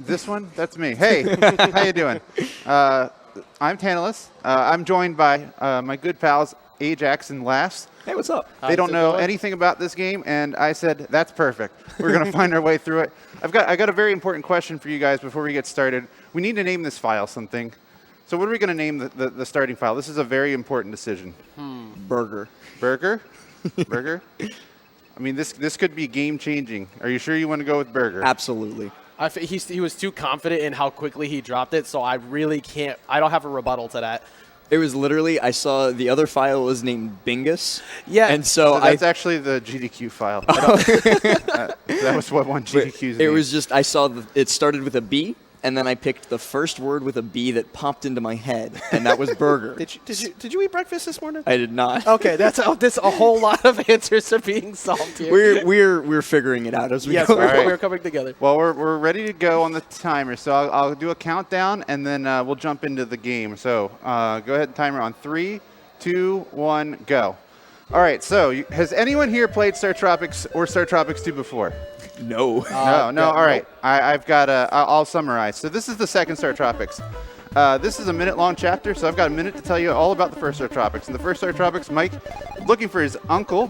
This one? That's me. Hey, how you doing? I'm Tantalus. I'm joined by my good pals Ajax and Laughs. Hey, what's up? They don't know anything about this game, and I said, that's perfect. We're going to find our way through it. I got a very important question for you guys before we get started. We need to name this file something. So what are we going to name the starting file? This is a very important decision. Burger. Burger? Burger? I mean, this could be game-changing. Are you sure you want to go with burger? Absolutely. He was too confident in how quickly he dropped it, so I really can't. I don't have a rebuttal to that. It was literally, I saw the other file was named Bingus. Yeah. And so that's actually the GDQ file. That was what one GDQ's It was just, I saw it started with a B, and then I picked the first word with a B that popped into my head, and that was burger. Did you eat breakfast this morning? I did not. Okay, that's a whole lot of answers are being solved here. We're figuring it out as we yes, go. we're coming together. Well, we're ready to go on the timer, so I'll do a countdown, and then we'll jump into the game. So go ahead and timer on 3, 2, 1, go. All right, so has anyone here played Startropics or Startropics 2 before? No. No. All right, I've got I'll summarize. So this is the second Startropics. This is a minute-long chapter, so I've got a minute to tell you all about the first Startropics. In the first Startropics, Mike, looking for his uncle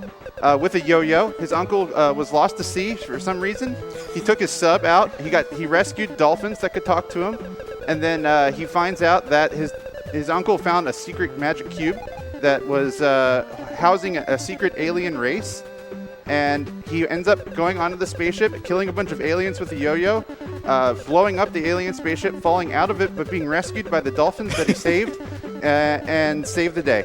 with a yo-yo. His uncle was lost to sea for some reason. He took his sub out. He rescued dolphins that could talk to him, and then he finds out that his uncle found a secret magic cube that was housing a secret alien race. And he ends up going onto the spaceship, killing a bunch of aliens with a yo-yo, blowing up the alien spaceship, falling out of it, but being rescued by the dolphins that he saved, and saved the day.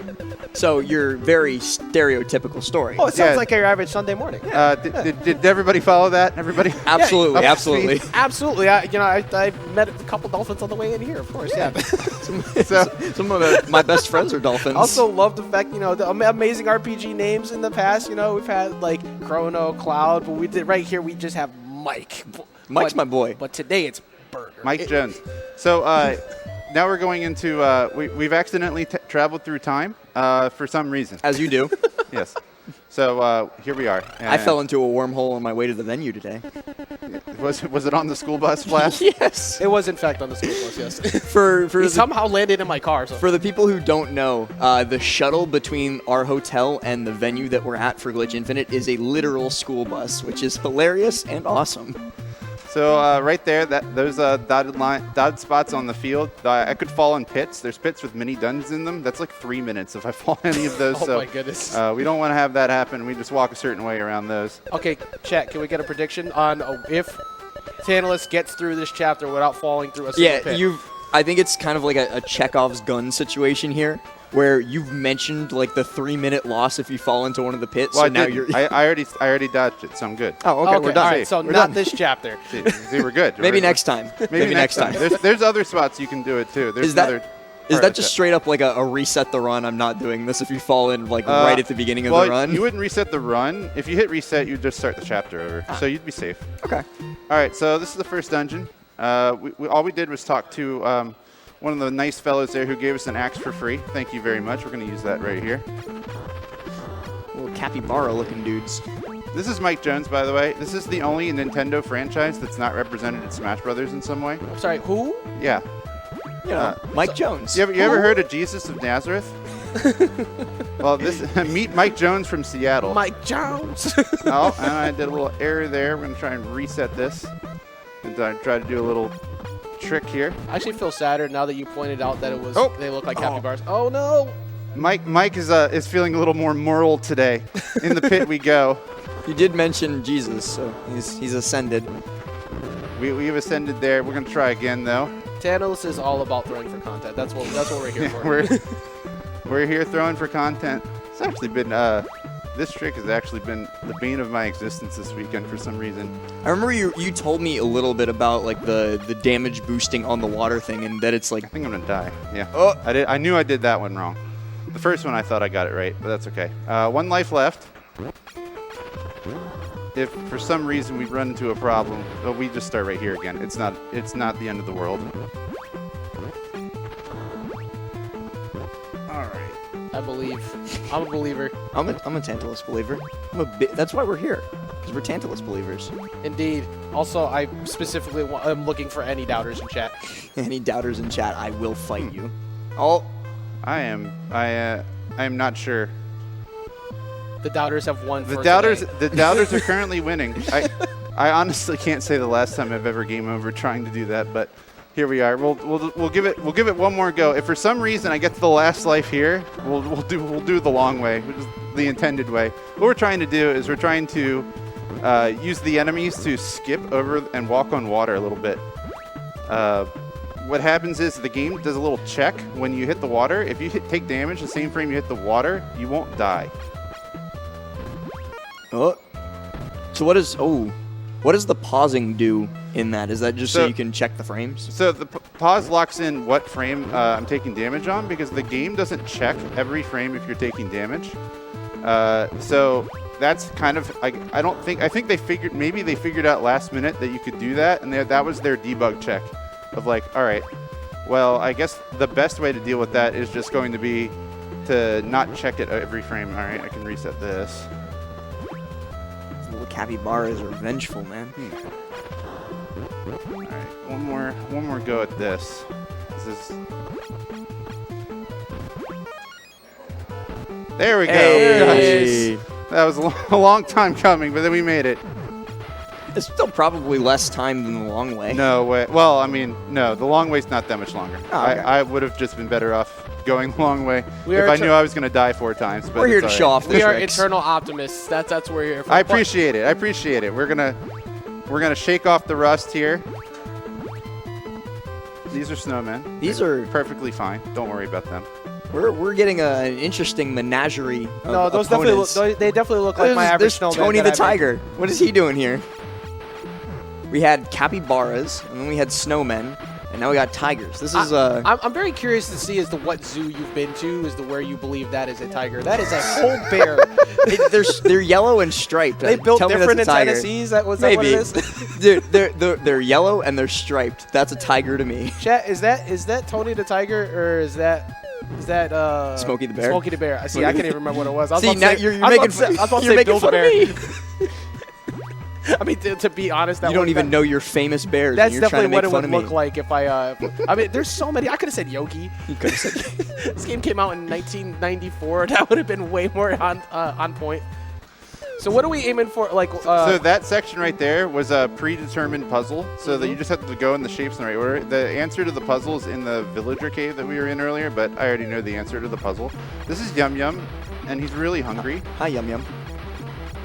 So your very stereotypical story. Oh, it sounds like your average Sunday morning. Did everybody follow that? Everybody? Absolutely, Yeah, absolutely. Absolutely. I met a couple dolphins on the way in here, of course. Yeah. Some of my best friends are dolphins. Also love the fact, the amazing RPG names in the past. We've had like Chrono, Cloud, but we did right here. We just have Mike. Mike's my boy. But today it's Burger. Mike Jones. So now we're going into we've accidentally traveled through time for some reason. As you do. Yes. So here we are. I fell into a wormhole on my way to the venue today. Was it on the school bus, Flash? Yes. It was in fact on the school bus. Yes. For somehow landed in my car. So. For the people who don't know, the shuttle between our hotel and the venue that we're at for Glitch Infinite is a literal school bus, which is hilarious and awesome. So right there, those dotted spots on the field, I could fall in pits. There's pits with mini dungeons in them. That's like 3 minutes if I fall in any of those. Oh my goodness. We don't want to have that happen. We just walk a certain way around those. Okay, chat, can we get a prediction on if Tantalus gets through this chapter without falling through a single pit? I think it's kind of like a Chekhov's gun situation here, where you've mentioned like the 3-minute loss if you fall into one of the pits. Well, so now you're. I already dodged it, so I'm good. Oh, okay, we're done. All right, so we're not done. this chapter. See, we're good. Maybe next time. Maybe next time. There's other spots you can do it too. Is that just straight up like a reset the run? I'm not doing this if you fall in like right at the beginning of the run. You wouldn't reset the run. If you hit reset, you'd just start the chapter over. So you'd be safe. Okay. All right, so this is the first dungeon. All we did was talk to one of the nice fellows there who gave us an axe for free. Thank you very much. We're going to use that right here. Little capybara-looking dudes. This is Mike Jones, by the way. This is the only Nintendo franchise that's not represented in Smash Brothers in some way. I'm sorry, who? Yeah. Mike Jones. You ever heard of Jesus of Nazareth? Well, meet Mike Jones from Seattle. Mike Jones. Oh, and I did a little error there. We're going to try and reset this and try to do a little trick here. I actually feel sadder now that you pointed out that they look like capybaras. Oh no! Mike is feeling a little more moral today. In the pit we go. You did mention Jesus, so he's ascended. We've ascended there. We're gonna try again though. Tantalus is all about throwing for content. That's what we're here for. We're here throwing for content. It's actually been this trick has actually been the bane of my existence this weekend for some reason. I remember you told me a little bit about like the damage boosting on the water thing, and that it's like. I think I'm gonna die. Yeah. Oh. I knew I did that one wrong. The first one I thought I got it right, but that's okay. 1 life left. If for some reason we run into a problem, we just start right here again. It's not the end of the world. All right. I believe. I'm a believer. I'm a Tantalus believer. That's why we're here. Because we're Tantalus believers. Indeed. Also, I specifically am looking for any doubters in chat. Any doubters in chat, I will fight you. Oh, I am not sure. The doubters have won. The for doubters today. the doubters are currently winning. I honestly can't say the last time I've ever game over trying to do that, but here we are. We'll give it one more go. If for some reason I get to the last life here, we'll do the long way, which is the intended way. What we're trying to do is we're trying to use the enemies to skip over and walk on water a little bit. What happens is the game does a little check when you hit the water. If you take damage the same frame you hit the water, you won't die. oh. So what does the pausing do in that? Is that just so you can check the frames? So the pause locks in what frame I'm taking damage on, because the game doesn't check every frame if you're taking damage. So that's kind of, I think they figured out last minute that you could do that, and that was their debug check of like, all right, well, I guess the best way to deal with that is just going to be to not check it every frame. All right, I can reset this. These little capybaras are vengeful, man. All right, one more go at this. This is. There we go. Hey. Gosh. That was a long time coming, but then we made it. It's still probably less time than the long way. No way. Well, I mean, no, the long way's not that much longer. Oh, okay. I would have just been better off going the long way We if are I knew I was going to die 4 times. But We're here it's to all show right. off the We are tricks. eternal optimists. That's what we're here for. I appreciate it. I appreciate it. We're gonna shake off the rust here. These are snowmen. These They're are- perfectly fine. Don't worry about them. We're getting an interesting menagerie of No, those opponents. they definitely look like my average There's snowman. Tony the that I make. Tiger. What is he doing here? We had capybaras, and then we had snowmen, and now we got tigers. This is I'm very curious to see as to what zoo you've been to, as to where you believe that is a tiger. That is a whole bear. they're yellow and striped. They built Tell me different in that's a tiger. Tennessee. That what Maybe. it is? Dude, they're yellow and they're striped. That's a tiger to me. Chat, is that Tony the Tiger, or is that Smokey the Bear? Smokey the Bear. See, I can't even remember what it was. I was See, about to now say- you're I was making about to say- I was about to you're say making Build a fun of Bear. me. I mean, to be honest, You don't even know your famous bears. That's and you're trying to definitely make what it fun would of look me. like if I mean, there's so many. I could have said Yogi. You could have said This game came out in 1994. That would have been way more on point. So what are we aiming for? Like, So that section right there was a predetermined puzzle, so that you just have to go in the shapes in the right order. The answer to the puzzle is in the villager cave that we were in earlier, but I already know the answer to the puzzle. This is Yum Yum, and he's really hungry. Hi, Yum Yum.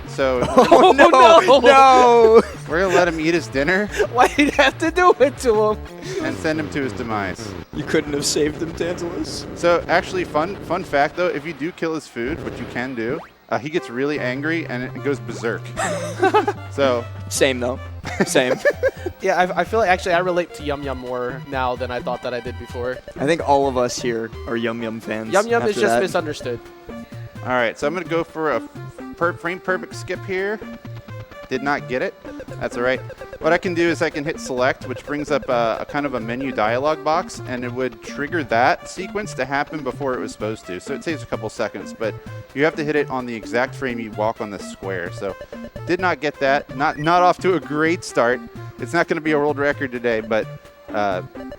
So Oh, no! we're going to let him eat his dinner why did you have to do it to him? and send him to his demise. You couldn't have saved them, Tantalus. So actually, fun fact though, if you do kill his food, which you can do, he gets really angry and it goes berserk. So Same, though. Same. Yeah, I feel like actually I relate to Yum Yum more now than I thought that I did before. I think all of us here are Yum Yum fans. Yum Yum is after just that. misunderstood. all right, so I'm going to go for a frame perfect skip here. Did not get it. That's all right. What I can do is I can hit select, which brings up a kind of a menu dialog box, and it would trigger that sequence to happen before it was supposed to. So it saves a couple seconds, but you have to hit it on the exact frame you walk on the square. So did not get that. Not off to a great start. It's not going to be a world record today, but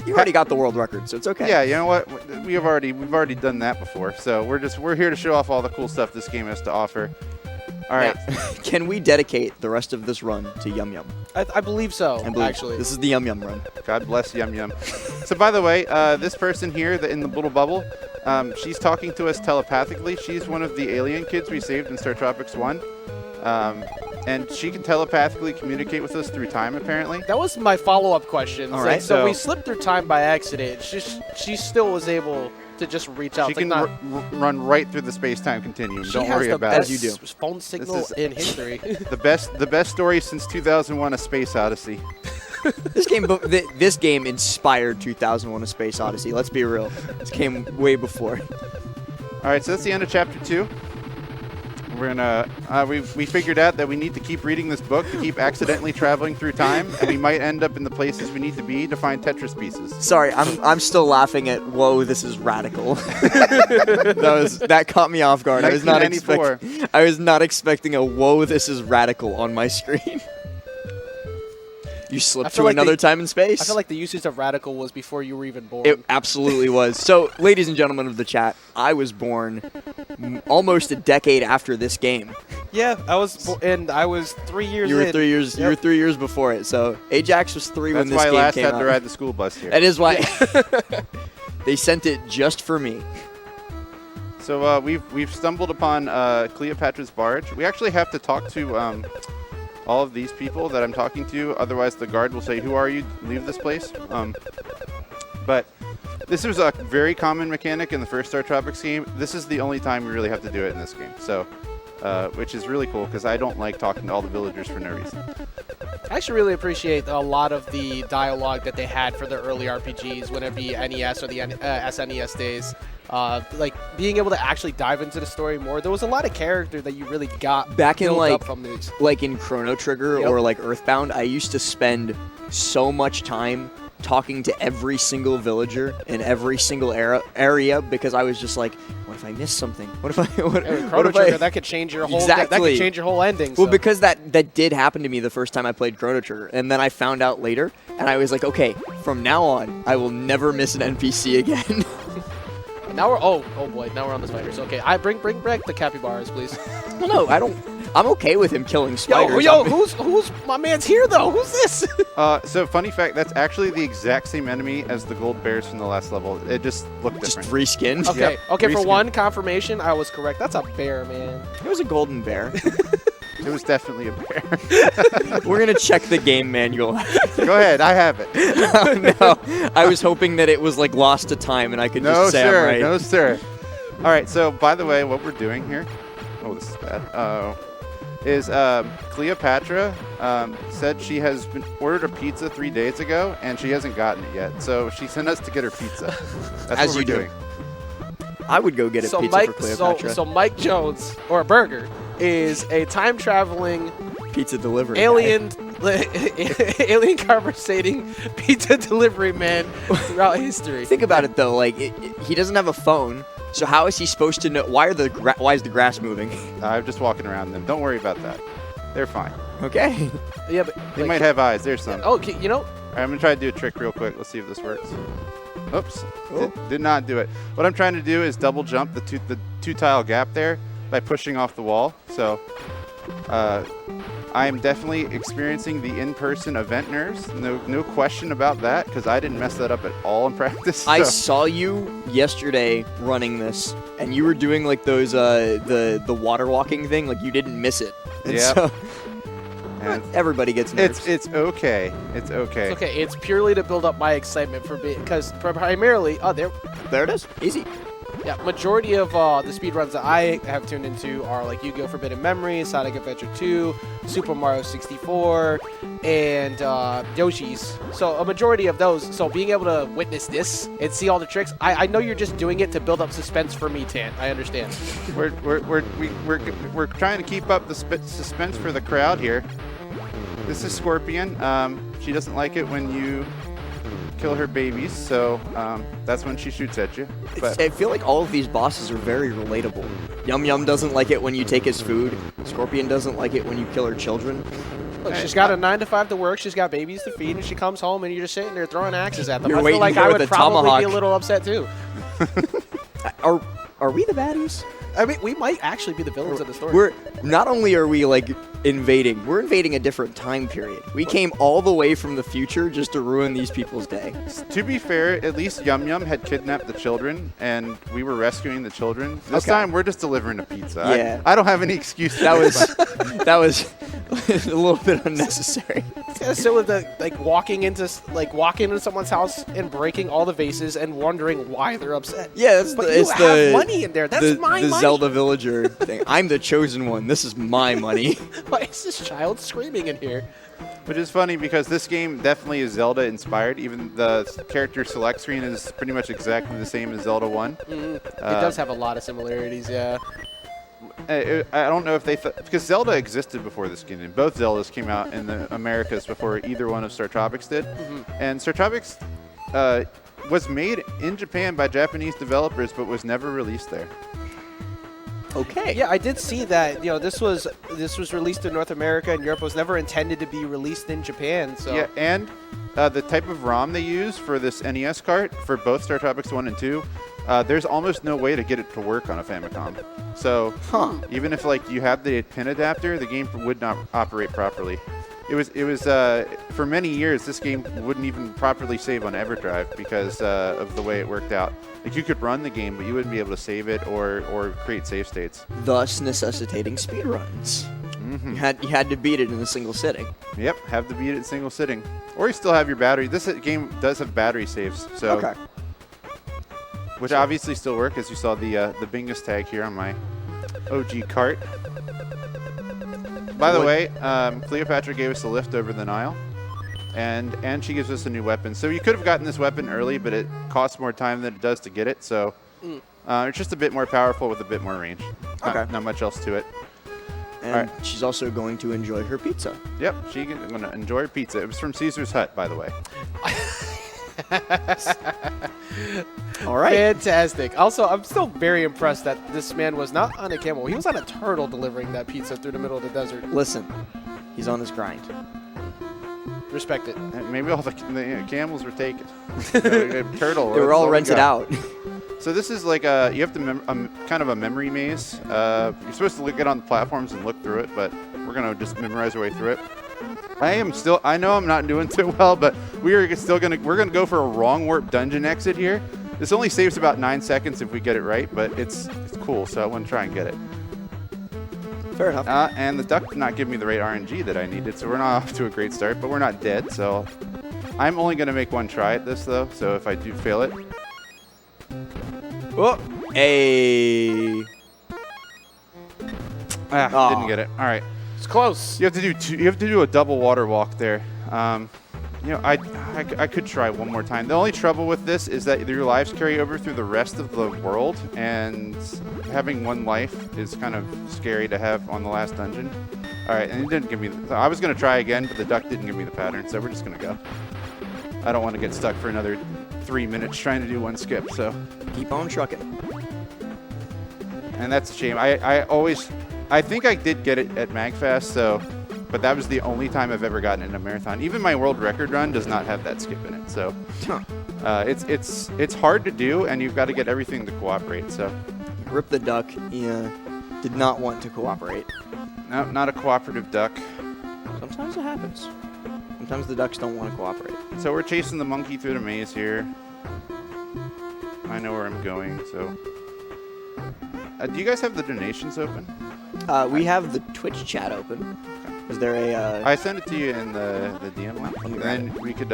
You already got the world record, so it's okay. yeah, you know what? We've already done that before. So we're here to show off all the cool stuff this game has to offer. All right. Now, can we dedicate the rest of this run to Yum Yum? I believe so. I believe actually, this is the Yum Yum run. God bless Yum Yum. So by the way, this person here in the little bubble, she's talking to us telepathically. She's one of the alien kids we saved in Startropics 1. And she can telepathically communicate with us through time, apparently. that was my follow-up question. All right, So so- we slipped through time by accident. She still was able to just reach out. She It's can like run right through the space-time continuum. she Don't has worry the about best it. As you do. phone signal is- in history. The best story since 2001: A Space Odyssey. This game inspired 2001: A Space Odyssey. Let's be real. This came way before. All right, so that's the end of Chapter 2. we're gonna we figured out that we need to keep reading this book to keep accidentally traveling through time, and we might end up in the places we need to be to find Tetris pieces. Sorry, I'm still laughing at whoa, this is radical. that caught me off guard. I was not expecting a whoa, this is radical on my screen. You slipped to another time and space? I feel like the usage of radical was before you were even born. It absolutely was. So, ladies and gentlemen of the chat, I was born almost a decade after this game. Yeah, I was 3 years You were in. 3 years. Yep. You were 3 years before it. So Ajax was 3 when this That's game why Last came had out. to ride the school bus here. That is why they sent it just for me. So we've stumbled upon Cleopatra's barge. We actually have to talk to all of these people that I'm talking to, otherwise the guard will say, "Who are you? Leave this place." But this was a very common mechanic in the first Startropics game. This is the only time we really have to do it in this game. So, which is really cool because I don't like talking to all the villagers for no reason. I actually really appreciate a lot of the dialogue that they had for the early RPGs, whether it be NES or the SNES days. Like being able to actually dive into the story more. There was a lot of character that you really got back in built up from these. like in Chrono Trigger or like Earthbound. I used to spend so much time talking to every single villager in every single area because I was just like, what if I missed something? What if I? Chrono Trigger, that could change your whole. Exactly. That could change your whole ending. Well, so. because that did happen to me the first time I played Chrono Trigger, and then I found out later, and I was like, okay, from now on, I will never miss an NPC again. Now we're oh boy, now we're on the spiders. Okay, I bring back the capybaras, please. Well, no, I don't. I'm okay with him killing spiders. Yo, who's my man's here though? Who's this? So funny fact, that's actually the exact same enemy as the gold bears from the last level. It just looked just different. reskinned. Okay, Yep, okay. For reskin. one confirmation, I was correct. That's a bear, man. It was a golden bear. It was definitely a bear. We're gonna check the game manual. Go ahead, I have it. No, I was hoping that it was like lost to time, and I could No, just say sir. I'm right. No, sir. All right. So, by the way, what we're doing here, oh, this is bad. Is Cleopatra said she has ordered a pizza 3 days ago, and she hasn't gotten it yet. So she sent us to get her pizza. That's As what we're you do. doing. I would go get a pizza for Cleopatra. So Mike Jones, or a burger, is a time traveling Pizza delivery. alien alien conversating pizza delivery man throughout history. Think about it though. Like he doesn't have a phone, so how is he supposed to know? Why is the grass moving? I'm just walking around them. Don't worry about that. They're fine. Okay. Yeah, but They like, might have eyes. There's some. Oh, you know, All right, I'm going to try to do a trick real quick. Let's see if this works. Oops. Oh. Did not do it. What I'm trying to do is double jump the two tile gap there by pushing off the wall. So I am definitely experiencing the in-person event nerves. No question about that, because I didn't mess that up at all in practice. I so. saw you yesterday running this, and you were doing like those the water walking thing. Like you didn't miss it. And Yep. so And everybody gets nerves. it's okay. It's okay. it's okay. It's purely to build up my excitement for being, because primarily, There it is. Easy. yeah, majority of the speedruns that I have tuned into are like Yu-Gi-Oh! Forbidden Memory, Sonic Adventure 2, Super Mario 64, and Yoshi's. So a majority of those. So being able to witness this and see all the tricks, I know you're just doing it to build up suspense for me, Tan. I understand. We're trying to keep up the suspense for the crowd here. This is Scorpion. She doesn't like it when you kill her babies, so that's when she shoots at you. But I feel like all of these bosses are very relatable. Yum Yum doesn't like it when you take his food. Scorpion doesn't like it when you kill her children. Look, she's got a 9 to 5 to work. She's got babies to feed, and she comes home and you're just sitting there throwing axes at them. You're I waiting feel like there I with would a probably tomahawk. be a little upset too. Are we the baddies? I mean, we might actually be the villains of the story. We're not only are we like invading, we're invading a different time period. We came all the way from the future just to ruin these people's day. to be fair, at least Yum Yum had kidnapped the children, and we were rescuing the children. This Okay. time, we're just delivering a pizza. Yeah. I don't have any excuse. That was a little bit unnecessary. So with the walking into someone's house and breaking all the vases and wondering why they're upset. Yeah, it's But the, you it's have the money in there. That's my the money. Zelda villager thing. I'm the chosen one. This is my money. Why is this child screaming in here? Which is funny because this game definitely is Zelda inspired. Even the character select screen is pretty much exactly the same as Zelda 1. It does have a lot of similarities, yeah. I don't know if they because Zelda existed before this game, and both Zeldas came out in the Americas before either one of Startropics did. And Startropics was made in Japan by Japanese developers, but was never released there. Okay. Yeah, I did see that. This was released in North America, and Europe was never intended to be released in Japan. So yeah, and the type of ROM they use for this NES cart for both Startropics 1 and 2, there's almost no way to get it to work on a Famicom. So even if like you had the pin adapter, the game would not operate properly. It was for many years this game wouldn't even properly save on EverDrive because of the way it worked out. Like you could run the game, but you wouldn't be able to save it or create save states. Thus necessitating speedruns. You had to beat it in a single sitting. Yep, have to beat it in single sitting, or you still have your battery. This game does have battery saves, so which obviously still work, as you saw the Bingus tag here on my OG cart. By the way, Cleopatra gave us a lift over the Nile, and she gives us a new weapon. So you could have gotten this weapon early, but it costs more time than it does to get it. So it's just a bit more powerful with a bit more range. Not much else to it. And she's also going to enjoy her pizza. Yep, she's going to enjoy her pizza. It was from Caesar's Hut, by the way. All right. Fantastic. Also, I'm still very impressed that this man was not on a camel. He was on a turtle delivering that pizza through the middle of the desert. Listen, he's on his grind. Respect it. Maybe all the camels were taken. Turtle. They were all rented out. So this is like you have to kind of a memory maze. You're supposed to get on the platforms and look through it, but we're gonna just memorize our way through it. I know I'm not doing too well, but we're gonna go for a wrong warp dungeon exit here. This only saves about 9 seconds if we get it right, but it's cool, so I want to try and get it. Fair enough. And the duck did not give me the right RNG that I needed, so we're not off to a great start, but we're not dead, so I'm only going to make one try at this, though, so if I do fail it. Oh, hey. Didn't get it. All right. It's close. You have to do a double water walk there. I could try one more time. The only trouble with this is that your lives carry over through the rest of the world, and having one life is kind of scary to have on the last dungeon. All right, and it didn't give me. I was gonna try again, but the duck didn't give me the pattern, so we're just gonna go. I don't want to get stuck for another 3 minutes trying to do one skip. So keep on trucking. And that's a shame. I think I did get it at MagFest, but that was the only time I've ever gotten it in a marathon. Even my world record run does not have that skip in it. So it's hard to do, and you've got to get everything to cooperate. So Rip the duck. He did not want to cooperate. No, not a cooperative duck. Sometimes it happens. Sometimes the ducks don't want to cooperate. So we're chasing the monkey through the maze here. I know where I'm going, so. Do you guys have the donations open? We have the Twitch chat open. Okay. Is there a... I sent it to you in the DM line. And then we could,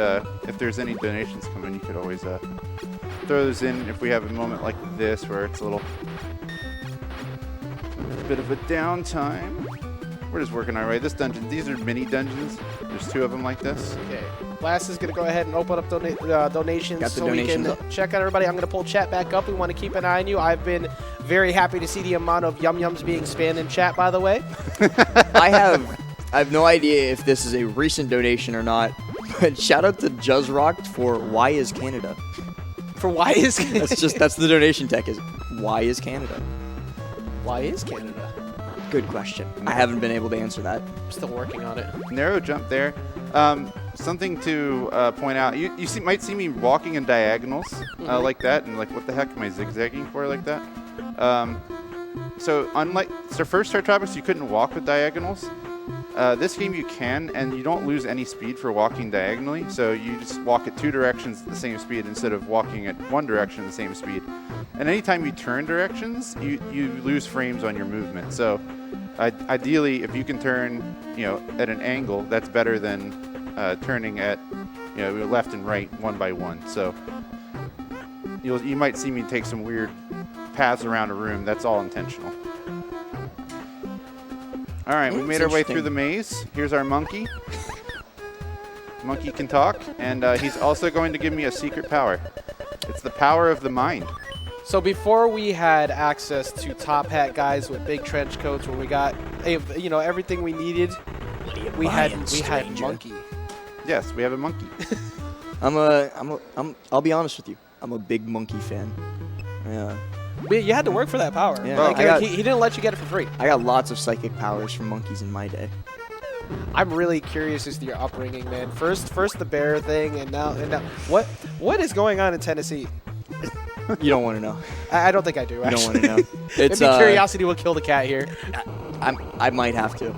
if there's any donations coming, you could always throw those in if we have a moment like this where it's a bit of a downtime. We're just working our way. This dungeon, these are mini dungeons. There's 2 of them like this. Okay. Last is going to go ahead and open up donations donations we can check out everybody. I'm going to pull chat back up. We want to keep an eye on you. I've been very happy to see the amount of yum-yums being spammed in chat, by the way. I have no idea if this is a recent donation or not, but shout out to Juzzrocked for Why is Canada? For Why is Canada? That's the donation tech is Why is Canada? Why is Canada? Good question. I haven't been able to answer that. I'm still working on it. Narrow jump there. Something to point out. You might see me walking in diagonals like that, and like, what the heck am I zigzagging for like that? So first Startropics, you couldn't walk with diagonals. This game you can, and you don't lose any speed for walking diagonally. So you just walk at 2 directions at the same speed instead of walking at 1 direction at the same speed. And anytime you turn directions, you lose frames on your movement. So ideally, if you can turn, at an angle, that's better than turning at, left and right 1 by 1. So you might see me take some weird paths around a room. That's all intentional. All right, we made our way through the maze. Here's our monkey. Monkey can talk, and he's also going to give me a secret power. It's the power of the mind. So before we had access to top hat guys with big trench coats, where we got, everything we needed, we had Monkey. Yes, we have a monkey. I'll be honest with you. I'm a big Monkey fan. Yeah. But you had to work for that power. Yeah. Like, he didn't let you get it for free. I got lots of psychic powers from monkeys in my day. I'm really curious as to your upbringing, man. First the bear thing, and now what is going on in Tennessee? You don't want to know. I don't think I do. Actually. You don't want to know. It's Maybe curiosity will kill the cat here. I might have to.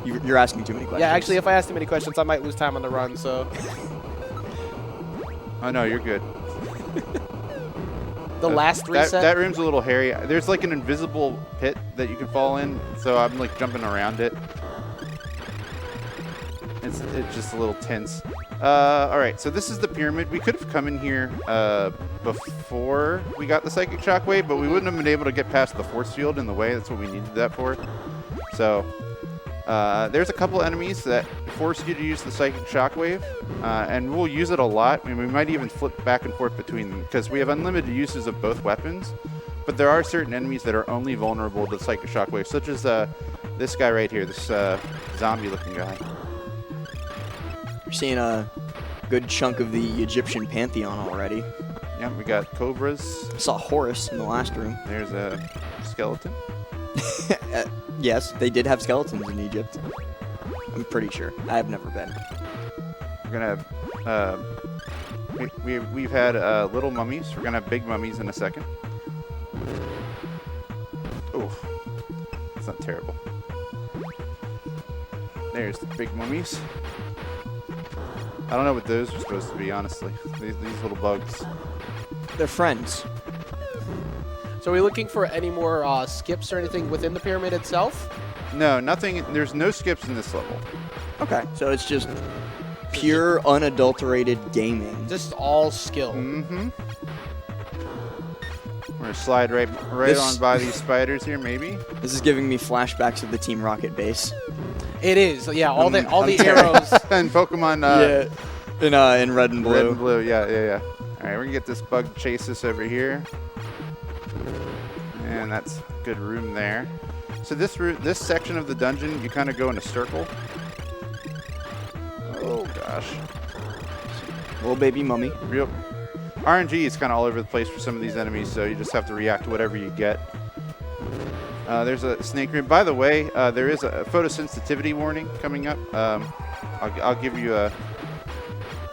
You're asking too many questions. Yeah, actually, if I ask too many questions, I might lose time on the run. So. Oh no, you're good. The last reset. That room's a little hairy. There's like an invisible pit that you can fall in, so I'm like jumping around it. It's just a little tense. All right, so this is the pyramid. We could have come in here before we got the psychic shockwave, but we wouldn't have been able to get past the force field in the way. That's what we needed that for. So there's a couple enemies that force you to use the psychic shockwave, and we'll use it a lot. I mean, we might even flip back and forth between them because we have unlimited uses of both weapons. But there are certain enemies that are only vulnerable to the psychic shockwave, such as this guy right here, this zombie-looking guy. We're seeing a good chunk of the Egyptian pantheon already. Yeah, we got cobras. I saw Horus in the last room. There's a skeleton. Yes, they did have skeletons in Egypt. I'm pretty sure. I have never been. We're gonna have we've had little mummies. We're gonna have big mummies in a second. Oh, that's not terrible. There's the big mummies. I don't know what those are supposed to be, honestly. These little bugs. They're friends. So are we looking for any more skips or anything within the pyramid itself? No, nothing. There's no skips in this level. Okay. So it's just pure, unadulterated gaming. Just all skill. Mm-hmm. We're gonna slide right on by these spiders here, maybe. This is giving me flashbacks of the Team Rocket base. It is. Yeah, all the arrows. And Pokemon. Yeah. In red and blue. Red and blue. Yeah. All right, we're gonna get this bug to chase us over here. And that's a good room there. So this section of the dungeon, you kind of go in a circle. Oh gosh. Little baby mummy. Real RNG is kind of all over the place for some of these enemies, so you just have to react to whatever you get. There's a snake room. By the way, there is a photosensitivity warning coming up. I'll give you a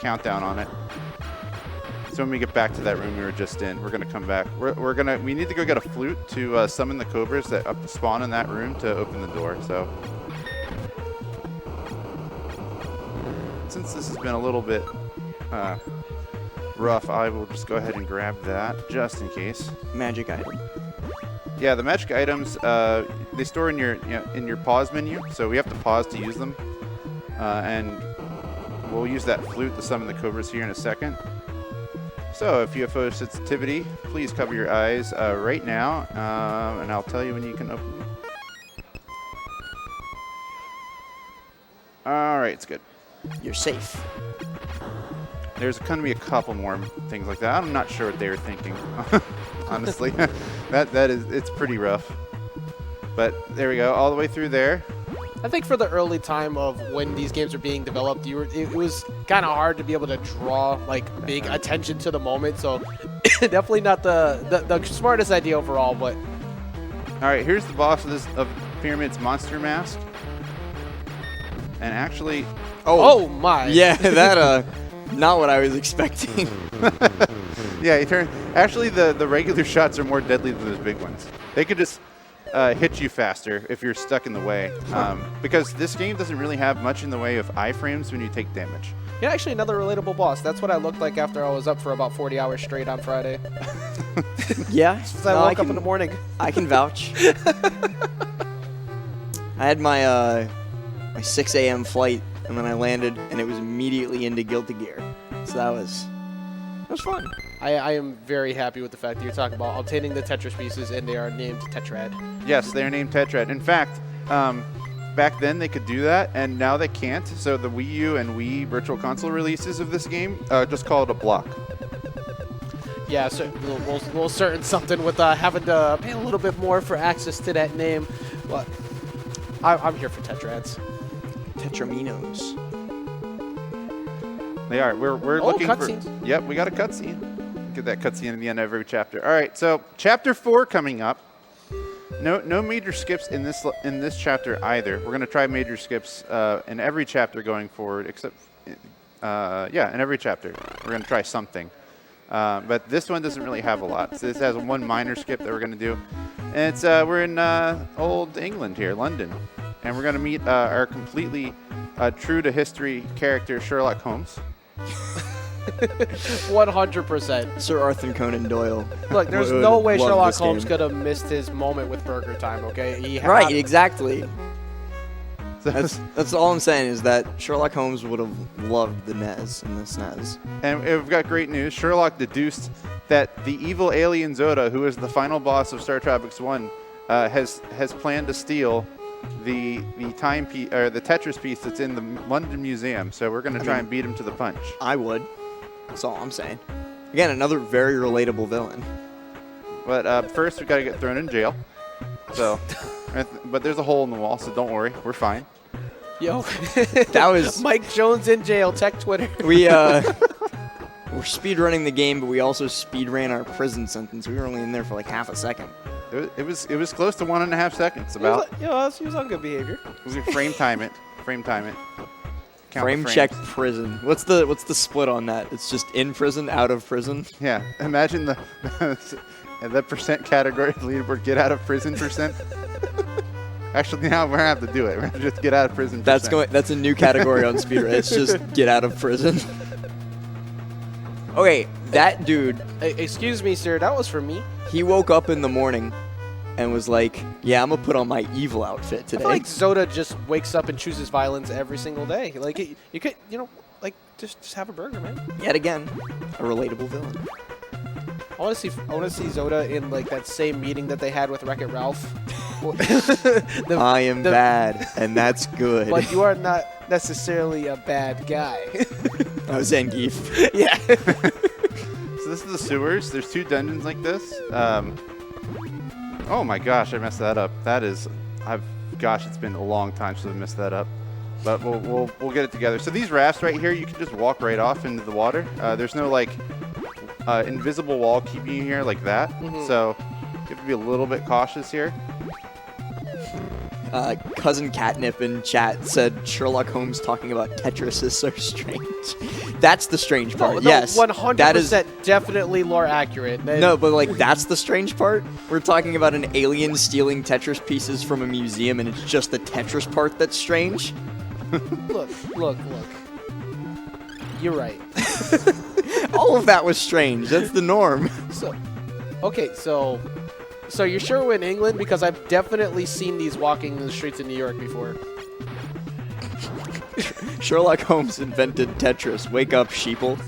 countdown on it. So when we get back to that room we were just in, we're gonna come back. We need to go get a flute to summon the cobras that spawn in that room to open the door. So since this has been a little bit rough, I will just go ahead and grab that just in case. Magic item. Yeah, the magic items they store in your pause menu, so we have to pause to use them, and we'll use that flute to summon the cobras here in a second. So if you have photosensitivity, please cover your eyes right now, and I'll tell you when you can open them. All right, it's good. You're safe. There's going to be a couple more things like that. I'm not sure what they were thinking, honestly. It's pretty rough. But there we go, all the way through there. I think for the early time of when these games are being developed, it was kind of hard to be able to draw like big attention to the moment. So definitely not the smartest idea overall. But all right, here's the boss of Pyramid's monster mask. And actually, oh my, yeah, that not what I was expecting. Yeah, actually the regular shots are more deadly than those big ones. They could just hit you faster if you're stuck in the way. Because this game doesn't really have much in the way of iframes when you take damage. Yeah, actually another relatable boss. That's what I looked like after I was up for about 40 hours straight on Friday. Yeah. Since I woke up in the morning. I can vouch. I had my 6 a.m. flight, and then I landed, and it was immediately into Guilty Gear. So that was fun. I am very happy with the fact that you're talking about obtaining the Tetris pieces, and they are named Tetrad. Yes, they are named Tetrad. In fact, back then they could do that, and now they can't. So the Wii U and Wii Virtual Console releases of this game just call it a block. Yeah, so we'll certain something with having to pay a little bit more for access to that name. But I'm here for Tetrans. Tetraminos. They are. We're looking for. cutscenes. Yep, we got a cutscene. Get that cutscene at the end of every chapter. All right, so chapter 4 coming up. No major skips in this chapter either. We're gonna try major skips in every chapter going forward, except in every chapter we're gonna try something. But this one doesn't really have a lot. So this has one minor skip that we're gonna do, and it's we're in old England here, London, and we're gonna meet our completely true to history character Sherlock Holmes. 100%. Sir Arthur Conan Doyle. Look, there's would no way love Sherlock this Holmes game. could have missed his moment with Burger Time. Okay, Right, exactly. So That's all I'm saying is that Sherlock Holmes would have loved the NES and the SNES. And we've got great news. Sherlock deduced that the evil alien Zoda, who is the final boss of Startropics 1, has planned to steal the Tetris piece that's in the London Museum. So we're going to try and beat him to the punch. I would. That's all I'm saying. Again, another very relatable villain. But first, we've got to get thrown in jail. So, but there's a hole in the wall, so don't worry, we're fine. Yo, That was Mike Jones in jail. Tech Twitter. we're speedrunning the game, but we also speedran our prison sentence. We were only in there for like half a second. It was close to 1.5 seconds. About. He was on good behavior. We frame time it. Count the Frame frames. check prison. What's the split on that? It's just in prison, out of prison. Yeah, imagine the percent category of the leaderboard. Get out of prison percent. Actually, now we're gonna have to do it. We're gonna just get out of prison. That's percent. That's a new category on Speedrun. It's just get out of prison. Okay, that dude. Excuse me, sir. That was for me. He woke up in the morning and was like, "Yeah, I'm gonna put on my evil outfit I today." feel like Zoda just wakes up and chooses violence every single day. Like you could, just have a burger, man. Yet again, a relatable villain. I want to see Zoda in like that same meeting that they had with Wreck-It Ralph. I am bad, and that's good. But you are not necessarily a bad guy. I was Zangief. Yeah. So this is the sewers. There's 2 dungeons like this. Oh my gosh, I messed that up. It's been a long time since I messed that up. But we'll get it together. So these rafts right here, you can just walk right off into the water. There's no like invisible wall keeping you here like that. Mhm. So you have to be a little bit cautious here. Cousin Catnip in chat said Sherlock Holmes talking about Tetris is so strange. That's the strange part. Yes, 100% that is definitely lore accurate. no, but like that's the strange part. We're talking about an alien stealing Tetris pieces from a museum, and it's just the Tetris part that's strange. Look. You're right. All of that was strange. That's the norm. So you're sure we're in England? Because I've definitely seen these walking in the streets of New York before. Sherlock Holmes invented Tetris. Wake up, sheeple.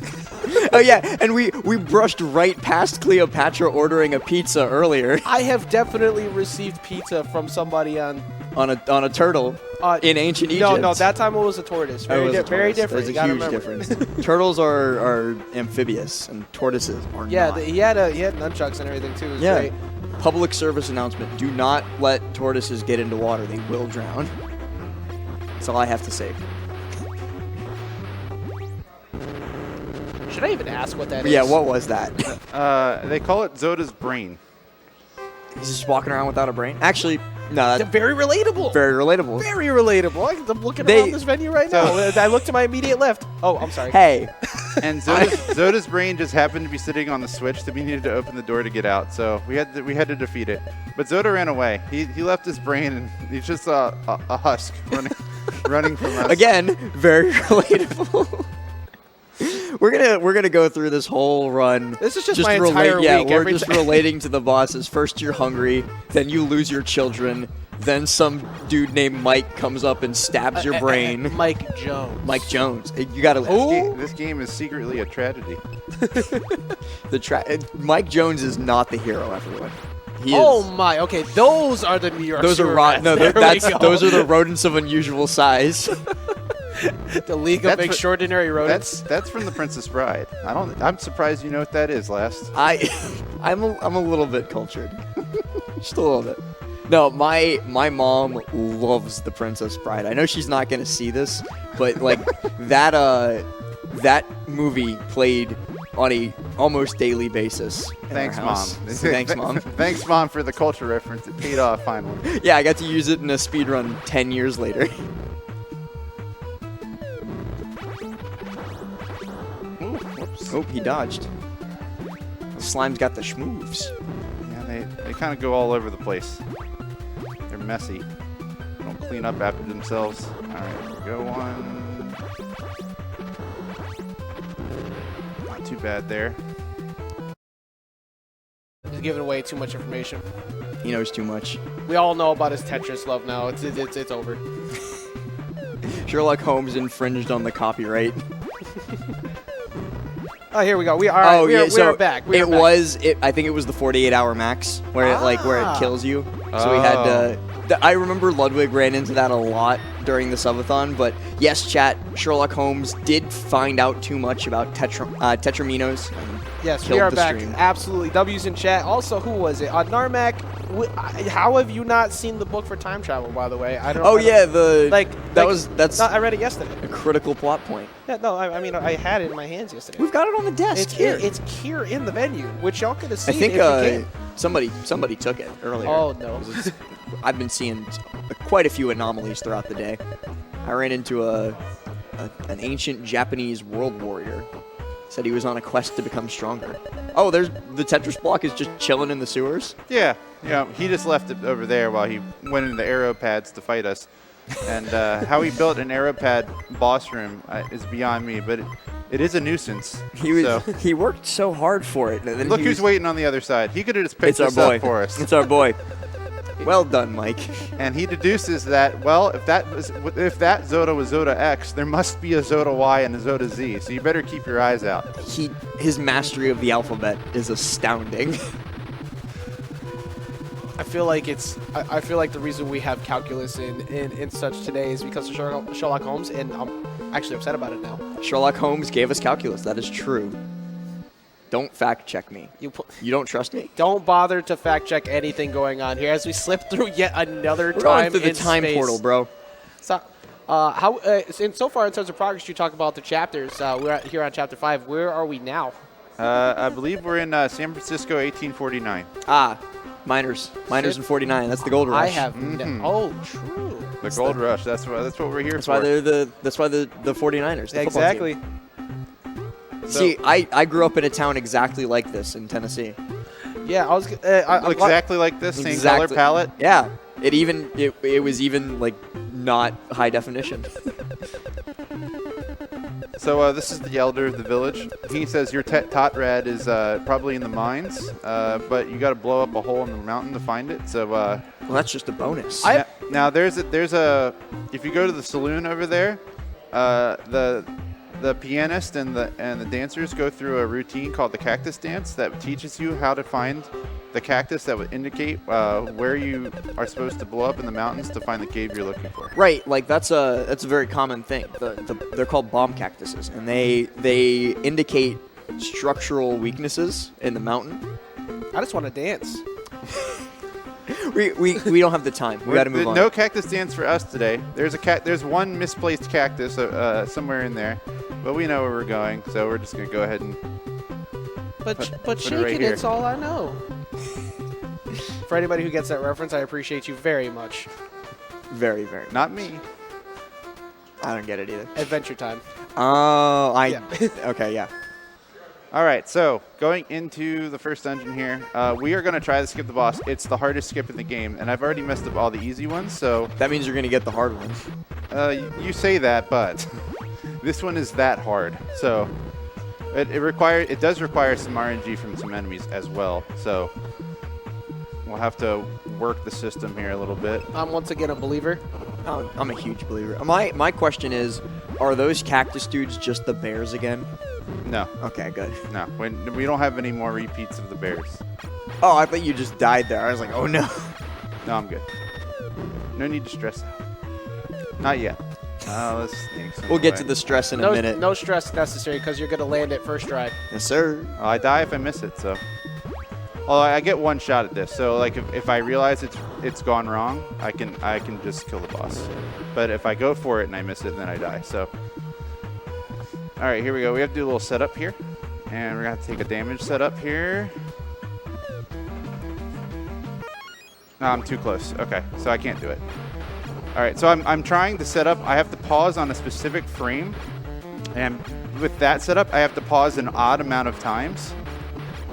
Oh yeah, and we brushed right past Cleopatra ordering a pizza earlier I have definitely received pizza from somebody on on a turtle in ancient Egypt. No, that time it was a tortoise. Very different. There's You a gotta huge remember. difference. Turtles are amphibious, and tortoises are Yeah, not. he had nunchucks and everything too. It was Yeah. great. Public service announcement: do not let tortoises get into water; they will drown. That's all I have to say. Should I even ask what that But is? yeah, what was that? They call it Zoda's brain. He's just walking around without a brain. Actually, no, that's Very relatable. very relatable. Very relatable. I'm looking They- around this venue right now. I look to my immediate left. Oh, I'm sorry. Hey, And Zoda's brain just happened to be sitting on the switch that we needed to open the door to get out. So we had to defeat it. But Zoda ran away. He left his brain, and he's just a husk running from us. again, very relatable. We're gonna go through this whole run. This is just my entire Yeah, week we're every just time. relating to the bosses. First, you're hungry, then you lose your children, then some dude named Mike comes up and stabs your brain. Mike Jones. Mike Jones. You gotta. This game is secretly a tragedy. Mike Jones is not the hero, everyone. He Oh is. my. Okay, those are the New York. Those are sewer rot. rats. No, There we that's go. those are the rodents of unusual size. The League of Extraordinary Rodents. That's from The Princess Bride. I'm surprised you know what that is, Last. I'm a little bit cultured. Just a little bit. No, my mom loves The Princess Bride. I know she's not gonna see this, but like that movie played on a almost daily basis. Thanks, Mom. Thanks, Mom. Thanks, Mom, for the culture reference. It paid off finally. Yeah, I got to use it in a speedrun 10 years later. Ooh, whoops. Oh, he dodged. The slime's got the schmoves. Yeah, they kind of go all over the place. They're messy. They don't clean up after themselves. All right, go one. Not too bad there. He's giving away too much information. He knows too much. We all know about his Tetris love now. It's over. Sherlock Holmes infringed on the copyright. Oh, here we go. We are. We are back. I think it was the 48-hour max where it kills you. So we had to. I remember Ludwig ran into that a lot during the subathon, but yes, chat. Sherlock Holmes did find out too much about Tetraminos. Yes, we are back. Stream. Absolutely. W's in chat. Also, who was it? Narmak. How have you not seen the book for time travel? By the way, I don't. Oh yeah, that's. I read it yesterday. A critical plot point. Yeah, no, I mean I had it in my hands yesterday. We've got it on the desk. It's here in the venue, which y'all could have seen. I think somebody took it earlier. Oh no. I've been seeing quite a few anomalies throughout the day. I ran into an ancient Japanese world warrior. Said he was on a quest to become stronger. Oh, there's the Tetris block is just chilling in the sewers? Yeah. He just left it over there while he went into the arrow pads to fight us. And how he built an arrow pad boss room is beyond me, but it is a nuisance. He worked so hard for it. And then look who's waiting on the other side. He could have just picked this up for us. It's our boy. Well done, Mike. And he deduces that, well, if that Zoda was Zoda X, there must be a Zoda Y and a Zoda Z, so you better keep your eyes out. His mastery of the alphabet is astounding. I feel like the reason we have calculus in such today is because of Sherlock Holmes, and I'm actually upset about it now. Sherlock Holmes gave us calculus. That is true. Don't fact check me. You don't trust me? Don't bother to fact check anything going on here as we slip through yet another We're time through the time portal, bro. So, so far in terms of progress, you talk about the chapters. We're here on chapter 5. Where are we now? I believe we're in San Francisco, 1849. Miners in 49. That's the gold rush. I have. Oh, true. The gold rush. That's what we're here for. That's why the 49ers. The exactly. See, I grew up in a town exactly like this in Tennessee. Yeah, exactly like this, same color palette. Yeah, it was even like not high definition. So this is the elder of the village. He says your tot rad is probably in the mines, but you got to blow up a hole in the mountain to find it. So well, that's just a bonus. Now there's a if you go to the saloon over there, the pianist and the dancers go through a routine called the Cactus Dance that teaches you how to find the cactus that would indicate where you are supposed to blow up in the mountains to find the cave you're looking for. Right, like that's a very common thing. They're called bomb cactuses, and they indicate structural weaknesses in the mountain. I just want to dance. We don't have the time. We got to move on. No Cactus Dance for us today. There's one misplaced cactus somewhere in there, but we know where we're going, so we're just gonna go ahead and. But shaking it's all I know. For anybody who gets that reference, I appreciate you very much. Very, very. Not me. I don't get it either. Adventure time. Oh, okay, yeah. All right, so going into the first dungeon here, we are going to try to skip the boss. It's the hardest skip in the game, and I've already messed up all the easy ones, so... That means you're going to get the hard one. You say that, but this one is that hard. So it does require some RNG from some enemies as well, so we'll have to work the system here a little bit. I'm once again a believer. I'm a huge believer. My question is, are those cactus dudes just the bears again? No. Okay, good. No, we don't have any more repeats of the bears. Oh, I thought you just died there. I was like, oh no. No, I'm good. No need to stress out. Not yet. Oh, this snake's in We'll the get way. to the stress in a No, minute. no stress necessary because you're going to land it first try. Yes, sir. Well, I die if I miss it, so. Well, I get one shot at this, so like if I realize it's gone wrong, I can just kill the boss. But if I go for it and I miss it, then I die. So. All right, here we go. We have to do a little setup here, and we're gonna have to take a damage setup here. No, I'm too close. Okay, so I can't do it. All right, so I'm trying to set up. I have to pause on a specific frame, and with that setup, I have to pause an odd amount of times.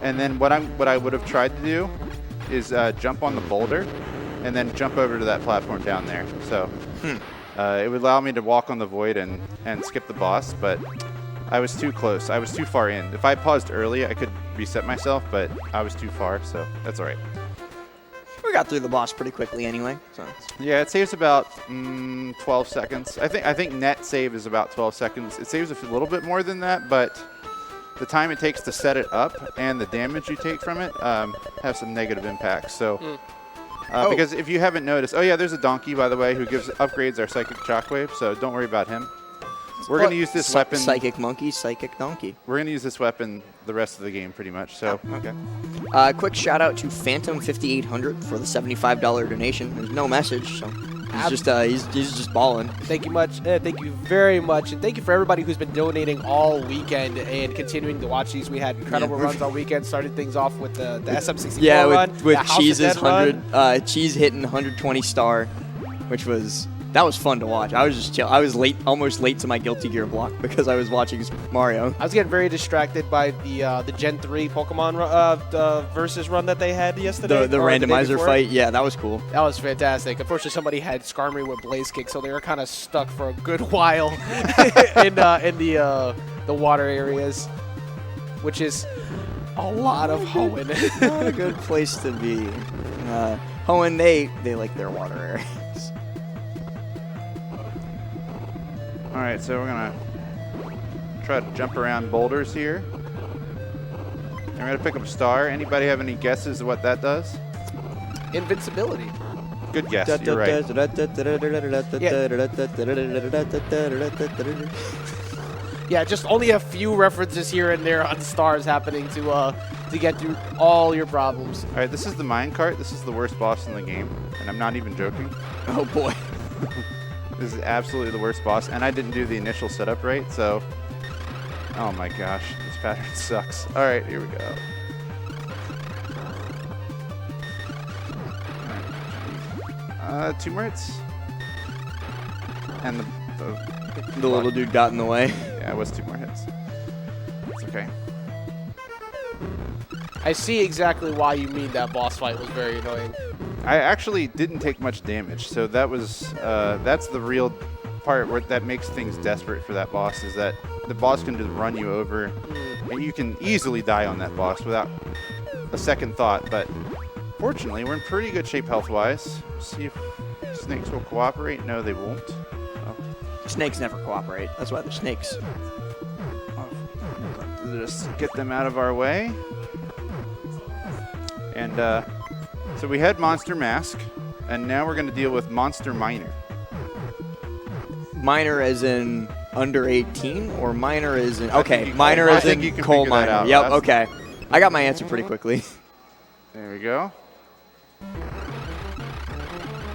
And then what I would have tried to do is jump on the boulder, and then jump over to that platform down there. So it would allow me to walk on the void and skip the boss, but I was too close. I was too far in. If I paused early, I could reset myself, but I was too far, so that's all right. We got through the boss pretty quickly anyway. So Yeah, it saves about 12 seconds. I think net save is about 12 seconds. It saves a little bit more than that, but the time it takes to set it up and the damage you take from it have some negative impacts. So, because if you haven't noticed, oh yeah, there's a donkey, by the way, who upgrades our psychic shockwave. So don't worry about him. We're gonna use this weapon. Psychic monkey, psychic donkey. We're gonna use this weapon the rest of the game, pretty much. So okay. Quick shout out to Phantom 5800 for the $75 donation. There's no message, so he's just balling. Thank you much. Thank you very much. And thank you for everybody who's been donating all weekend and continuing to watch these. We had incredible runs all weekend. Started things off with the SM64 run. with the House of Cheese's Dead run. 100. Cheese hitting 120 star, which was fun to watch. I was just chill. I was almost late to my Guilty Gear block because I was watching Mario. I was getting very distracted by the Gen 3 Pokemon versus run that they had yesterday. The or day randomizer before. fight. Yeah, that was cool. That was fantastic. Unfortunately, somebody had Skarmory with Blaze Kick, so they were kind of stuck for a good while in the water areas, which is a lot of hoeing. Not a good place to be. Hoenn, they like their water areas. All right, so we're gonna try to jump around boulders here. And we're gonna pick up a star. Anybody have any guesses of what that does? Invincibility. Good guess. You're right. Yeah, just only a few references here and there on stars happening to get through all your problems. All right, this is the minecart. This is the worst boss in the game, and I'm not even joking. Oh boy. This is absolutely the worst boss, and I didn't do the initial setup right, so... Oh my gosh, this pattern sucks. All right, here we go. All right. 2 more hits. And The little dude got in the way. Yeah, it was 2 more hits. It's okay. I see exactly why you mean that boss fight was very annoying. I actually didn't take much damage, so that was that's the real part where that makes things desperate for that boss, is that the boss can just run you over, and you can easily die on that boss without a second thought. But fortunately, we're in pretty good shape health-wise. See if snakes will cooperate. No, they won't. Oh. Snakes never cooperate. That's why they're snakes. Just get them out of our way. And so we had Monster Mask, and now we're going to deal with Monster Miner. Minor as in under 18, or minor as in... I Okay, think minor I as think in you can coal figure that miner. out. Yep, That's- okay. I got my answer pretty quickly. There we go.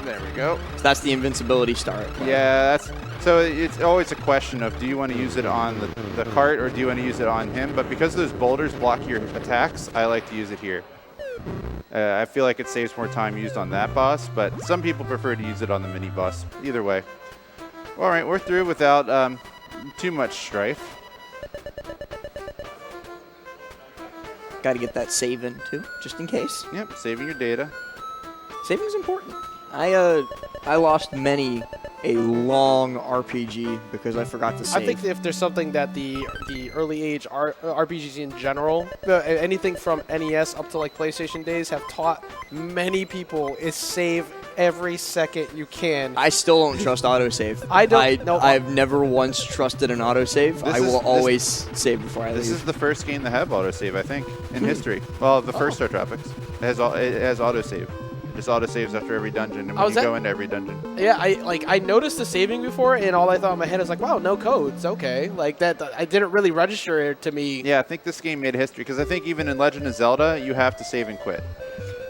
There we go. So that's the invincibility star. Yeah, so it's always a question of, do you want to use it on the cart or do you want to use it on him? But because those boulders block your attacks, I like to use it here. I feel like it saves more time used on that boss, but some people prefer to use it on the mini boss. Either way. All right, we're through without too much strife. Got to get that save in too, just in case. Yep, saving your data. Saving's important. I lost many a long RPG because I forgot to save. I think if there's something that the early age RPGs in general, anything from NES up to like PlayStation days, have taught many people is save every second you can. I still don't trust autosave. I don't know. I've never once trusted an autosave. I will always save before I leave. This is the first game to have autosave, I think, in history. Well, the first Startropics. It has autosave. just autosaves after every dungeon, and when you go into every dungeon. Yeah, I noticed the saving before, and all I thought in my head is like, wow, no codes, okay. Like that, I didn't really register it to me. Yeah, I think this game made history, because I think even in Legend of Zelda, you have to save and quit.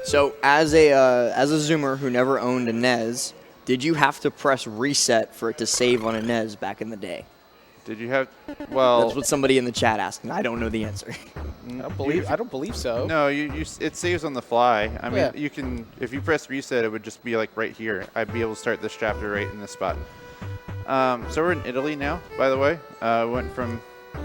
So as a Zoomer who never owned a NES, did you have to press reset for it to save on a NES back in the day? Did you have? Well, that's what somebody in the chat asked, and I don't know the answer. I don't believe so. No, it saves on the fly. I mean, you can, if you press reset, it would just be like right here. I'd be able to start this chapter right in this spot. So we're in Italy now, by the way. We went from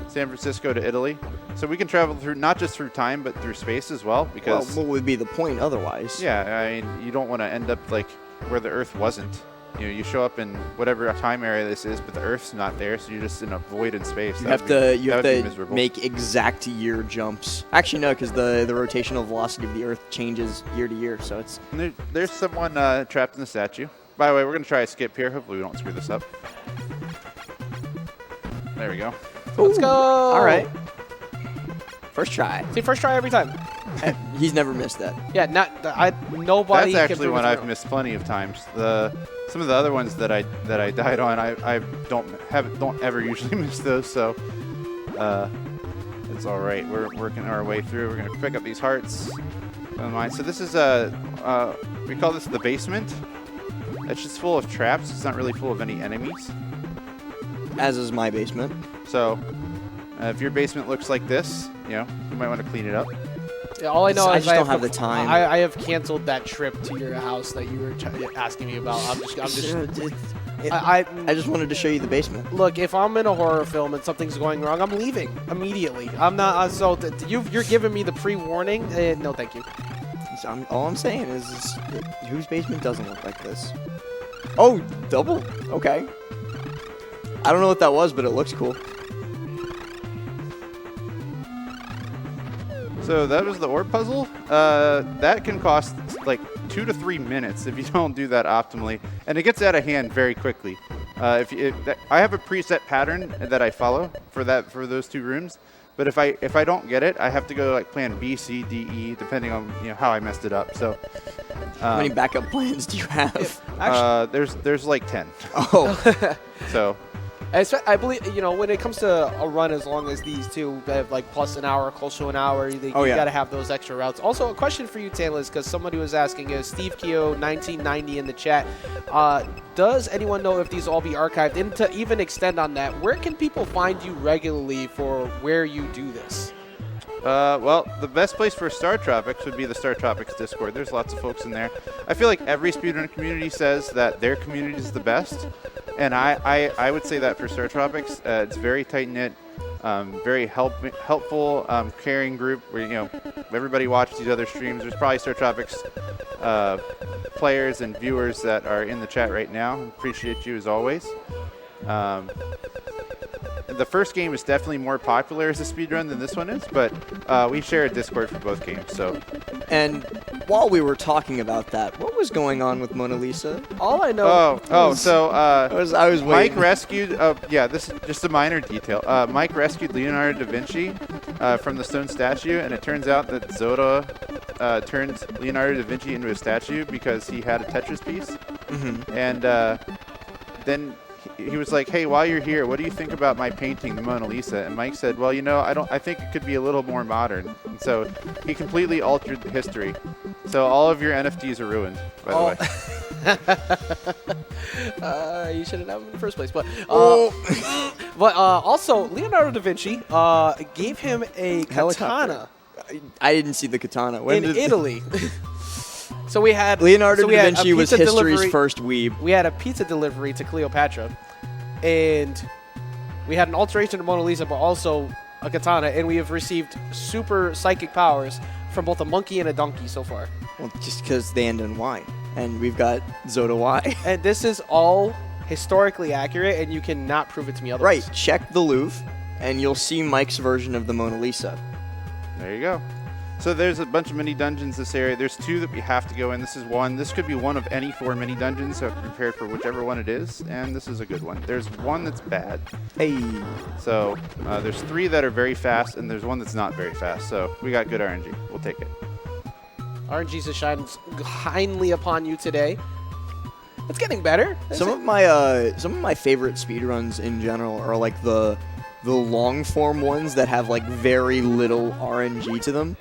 San Francisco to Italy, so we can travel through not just through time but through space as well. Because what would be the point otherwise? Yeah, I mean, you don't want to end up like where the Earth wasn't. You know, you show up in whatever time area this is, but the Earth's not there, so you're just in a void in space. You have to make exact year jumps. Actually, no, because the rotational velocity of the Earth changes year to year, so it's... And there's someone trapped in the statue. By the way, we're going to try a skip here. Hopefully we don't screw this up. There we go. Ooh, let's go! All right. First try. See, first try every time. He's never missed that. Yeah, nobody. That's actually one I've missed plenty of times. Some of the other ones that I died on, I don't ever usually miss those. So it's all right. We're working our way through. We're gonna pick up these hearts. So this is we call this the basement. It's just full of traps. It's not really full of any enemies. As is my basement. So if your basement looks like this, you might want to clean it up. Yeah, all I know is I just don't have the time. I have canceled that trip to your house that you were asking me about. I just wanted to show you the basement. Look, if I'm in a horror film and something's going wrong, I'm leaving immediately. I'm not. You're giving me the pre-warning. No, thank you. All I'm saying is whose basement doesn't look like this? Oh, double. Okay. I don't know what that was, but it looks cool. So that was the orb puzzle. That can cost like 2 to 3 minutes if you don't do that optimally, and it gets out of hand very quickly. I have a preset pattern that I follow for those 2 rooms, but if I don't get it, I have to go like plan B, C, D, E, depending on how I messed it up. So how many backup plans do you have? There's like 10. Oh, so. I believe, when it comes to a run as long as these two, that have like plus an hour, close to an hour, you got to have those extra routes. Also, a question for you, TheTantalus, because somebody was asking, Steve Keogh 1990 in the chat, does anyone know if these all be archived? And to even extend on that, where can people find you regularly for where you do this? Well, the best place for Startropics would be the Startropics Discord. There's lots of folks in there. I feel like every speedrun community says that their community is the best, and I would say that for Startropics. It's very tight-knit, very helpful, caring group where, everybody watches these other streams. There's probably Startropics players and viewers that are in the chat right now. Appreciate you as always. The first game is definitely more popular as a speedrun than this one is, but we share a Discord for both games. So, and while we were talking about that, what was going on with Mona Lisa? All I know. I was waiting. Mike rescued. This is just a minor detail. Mike rescued Leonardo da Vinci from the stone statue, and it turns out that Zoda turned Leonardo da Vinci into a statue because he had a Tetris piece, and then he was like, "Hey, while you're here, what do you think about my painting, the Mona Lisa?" And Mike said, "Well, I think it could be a little more modern." And so he completely altered the history. So all of your NFTs are ruined, by the way. You should have done them in the first place. But also, Leonardo da Vinci gave him a katana. I didn't see the katana. In Italy. So we had Leonardo da Vinci was history's first weeb. We had a pizza delivery to Cleopatra, and we had an alteration of Mona Lisa, but also a katana, and we have received super psychic powers from both a monkey and a donkey so far. Well, just because they end in Y, and we've got Zoda Y. And this is all historically accurate, and you cannot prove it to me otherwise. Right. Check the Louvre, and you'll see Mike's version of the Mona Lisa. There you go. So there's a bunch of mini dungeons this area. There's 2 that we have to go in. This is one. This could be one of any 4 mini dungeons, so prepared for whichever one it is. And this is a good one. There's one that's bad. Hey. So there's 3 that are very fast, and there's one that's not very fast. So we got good RNG. We'll take it. RNG's shines kindly upon you today. It's getting better. Some of my favorite speedruns in general are like the long form ones that have like very little RNG to them.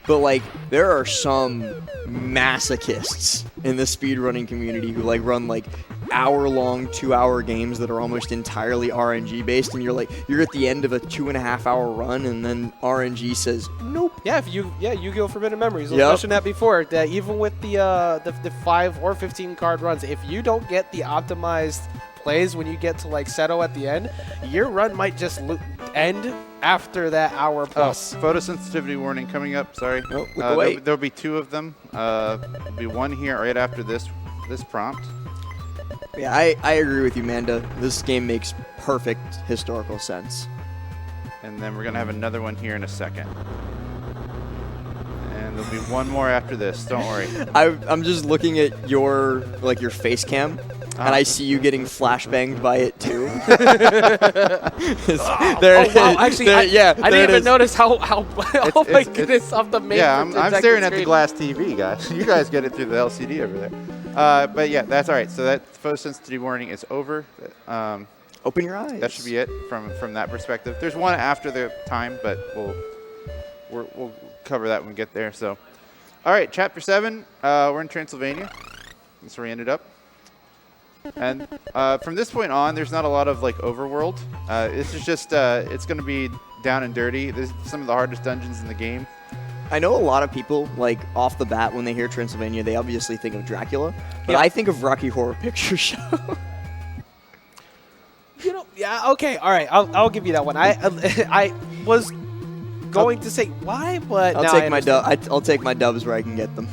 But like there are some masochists in the speedrunning community who like run like hour-long, 2-hour games that are almost entirely RNG based, and you're at the end of a 2.5-hour run, and then RNG says nope. Yeah, Yu-Gi-Oh! Forbidden Memories. I mentioned that before. That even with the 5 or 15 card runs, if you don't get the optimized plays when you get to like Seto at the end, your run might just end after that hour plus. Oh, photosensitivity warning coming up. Sorry. Oh, look away. There'll be 2 of them. There'll be one here right after this prompt. Yeah, I agree with you, Manda. This game makes perfect historical sense. And then we're going to have another one here in a second. And there'll be one more after this. Don't worry. I'm just looking at your face cam, and I see you getting flashbanged by it too. Wow! Actually, I didn't even notice how. Oh my goodness! Off the main. Yeah, I'm staring at the glass TV, guys. You guys get it through the LCD over there. But yeah, that's all right. So that photosensitivity warning is over. Open your eyes. That should be it from that perspective. There's one after the time, but we'll cover that when we get there. So, all right, Chapter 7. We're in Transylvania. That's where we ended up. And from this point on, there's not a lot of like overworld. This is just it's going to be down and dirty. This is some of the hardest dungeons in the game. I know a lot of people, like, off the bat, when they hear Transylvania, they obviously think of Dracula. But I think of Rocky Horror Picture Show. Yeah, okay, all right. I'll give you that one. I was going to say why, but I'll take my dubs where I can get them.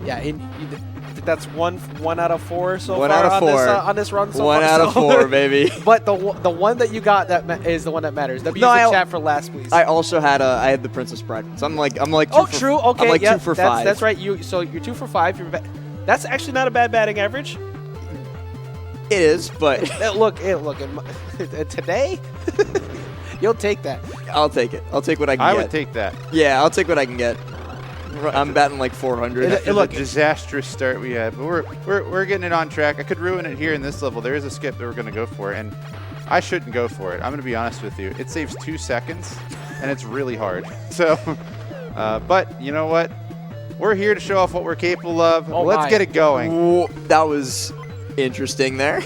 Yeah, that's one out of 4 so one far out of 4. On this run so one far. Out of 4, baby. But the one that you got is the one that matters. W in chat for last, please. I also had I had the Princess Bride. So I'm like true. Okay, I'm like yeah, 2 for 5. That's right. So you're 2 for 5. That's actually not a bad batting average. It is, but look. Today, you'll take that. I'll take it. I'll take what I can get. I would take that. Yeah, I'll take what I can get. I'm batting like 400. It look, a disastrous start we had, but we're getting it on track. I could ruin it here in this level. There is a skip that we're going to go for, and I shouldn't go for it. I'm going to be honest with you. It saves 2 seconds, and it's really hard. So, but you know what? We're here to show off what we're capable of. Let's get it going. Whoa, that was interesting there.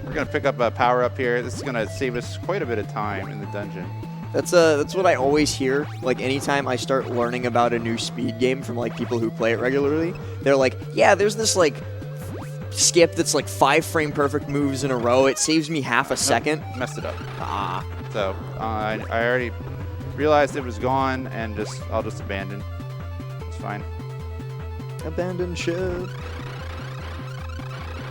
We're going to pick up a power up here. This is going to save us quite a bit of time in the dungeon. That's what I always hear. Like anytime I start learning about a new speed game from like people who play it regularly, they're like, "Yeah, there's this like skip that's like 5 frame perfect moves in a row. It saves me half a second." Messed it up. So I already realized it was gone, and I'll just abandon. It's fine. Abandon ship.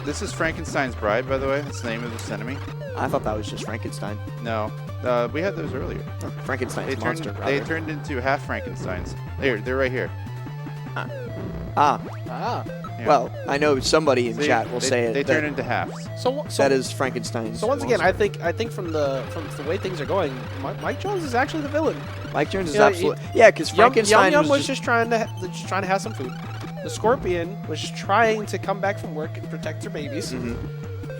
This is Frankenstein's Bride, by the way. That's the name of this enemy. I thought that was just Frankenstein. No, we had those earlier. Oh, Frankenstein's monster. They turned into half Frankensteins. They're right here. Yeah. Well, I know somebody in chat will say it. They turn into halves. So that is Frankenstein's. So once monster. again, I think from the way things are going, Mike Jones is actually the villain. Mike Jones is absolutely because Frankenstein Yum was just trying to have some food. The Scorpion was trying to come back from work and protect her babies.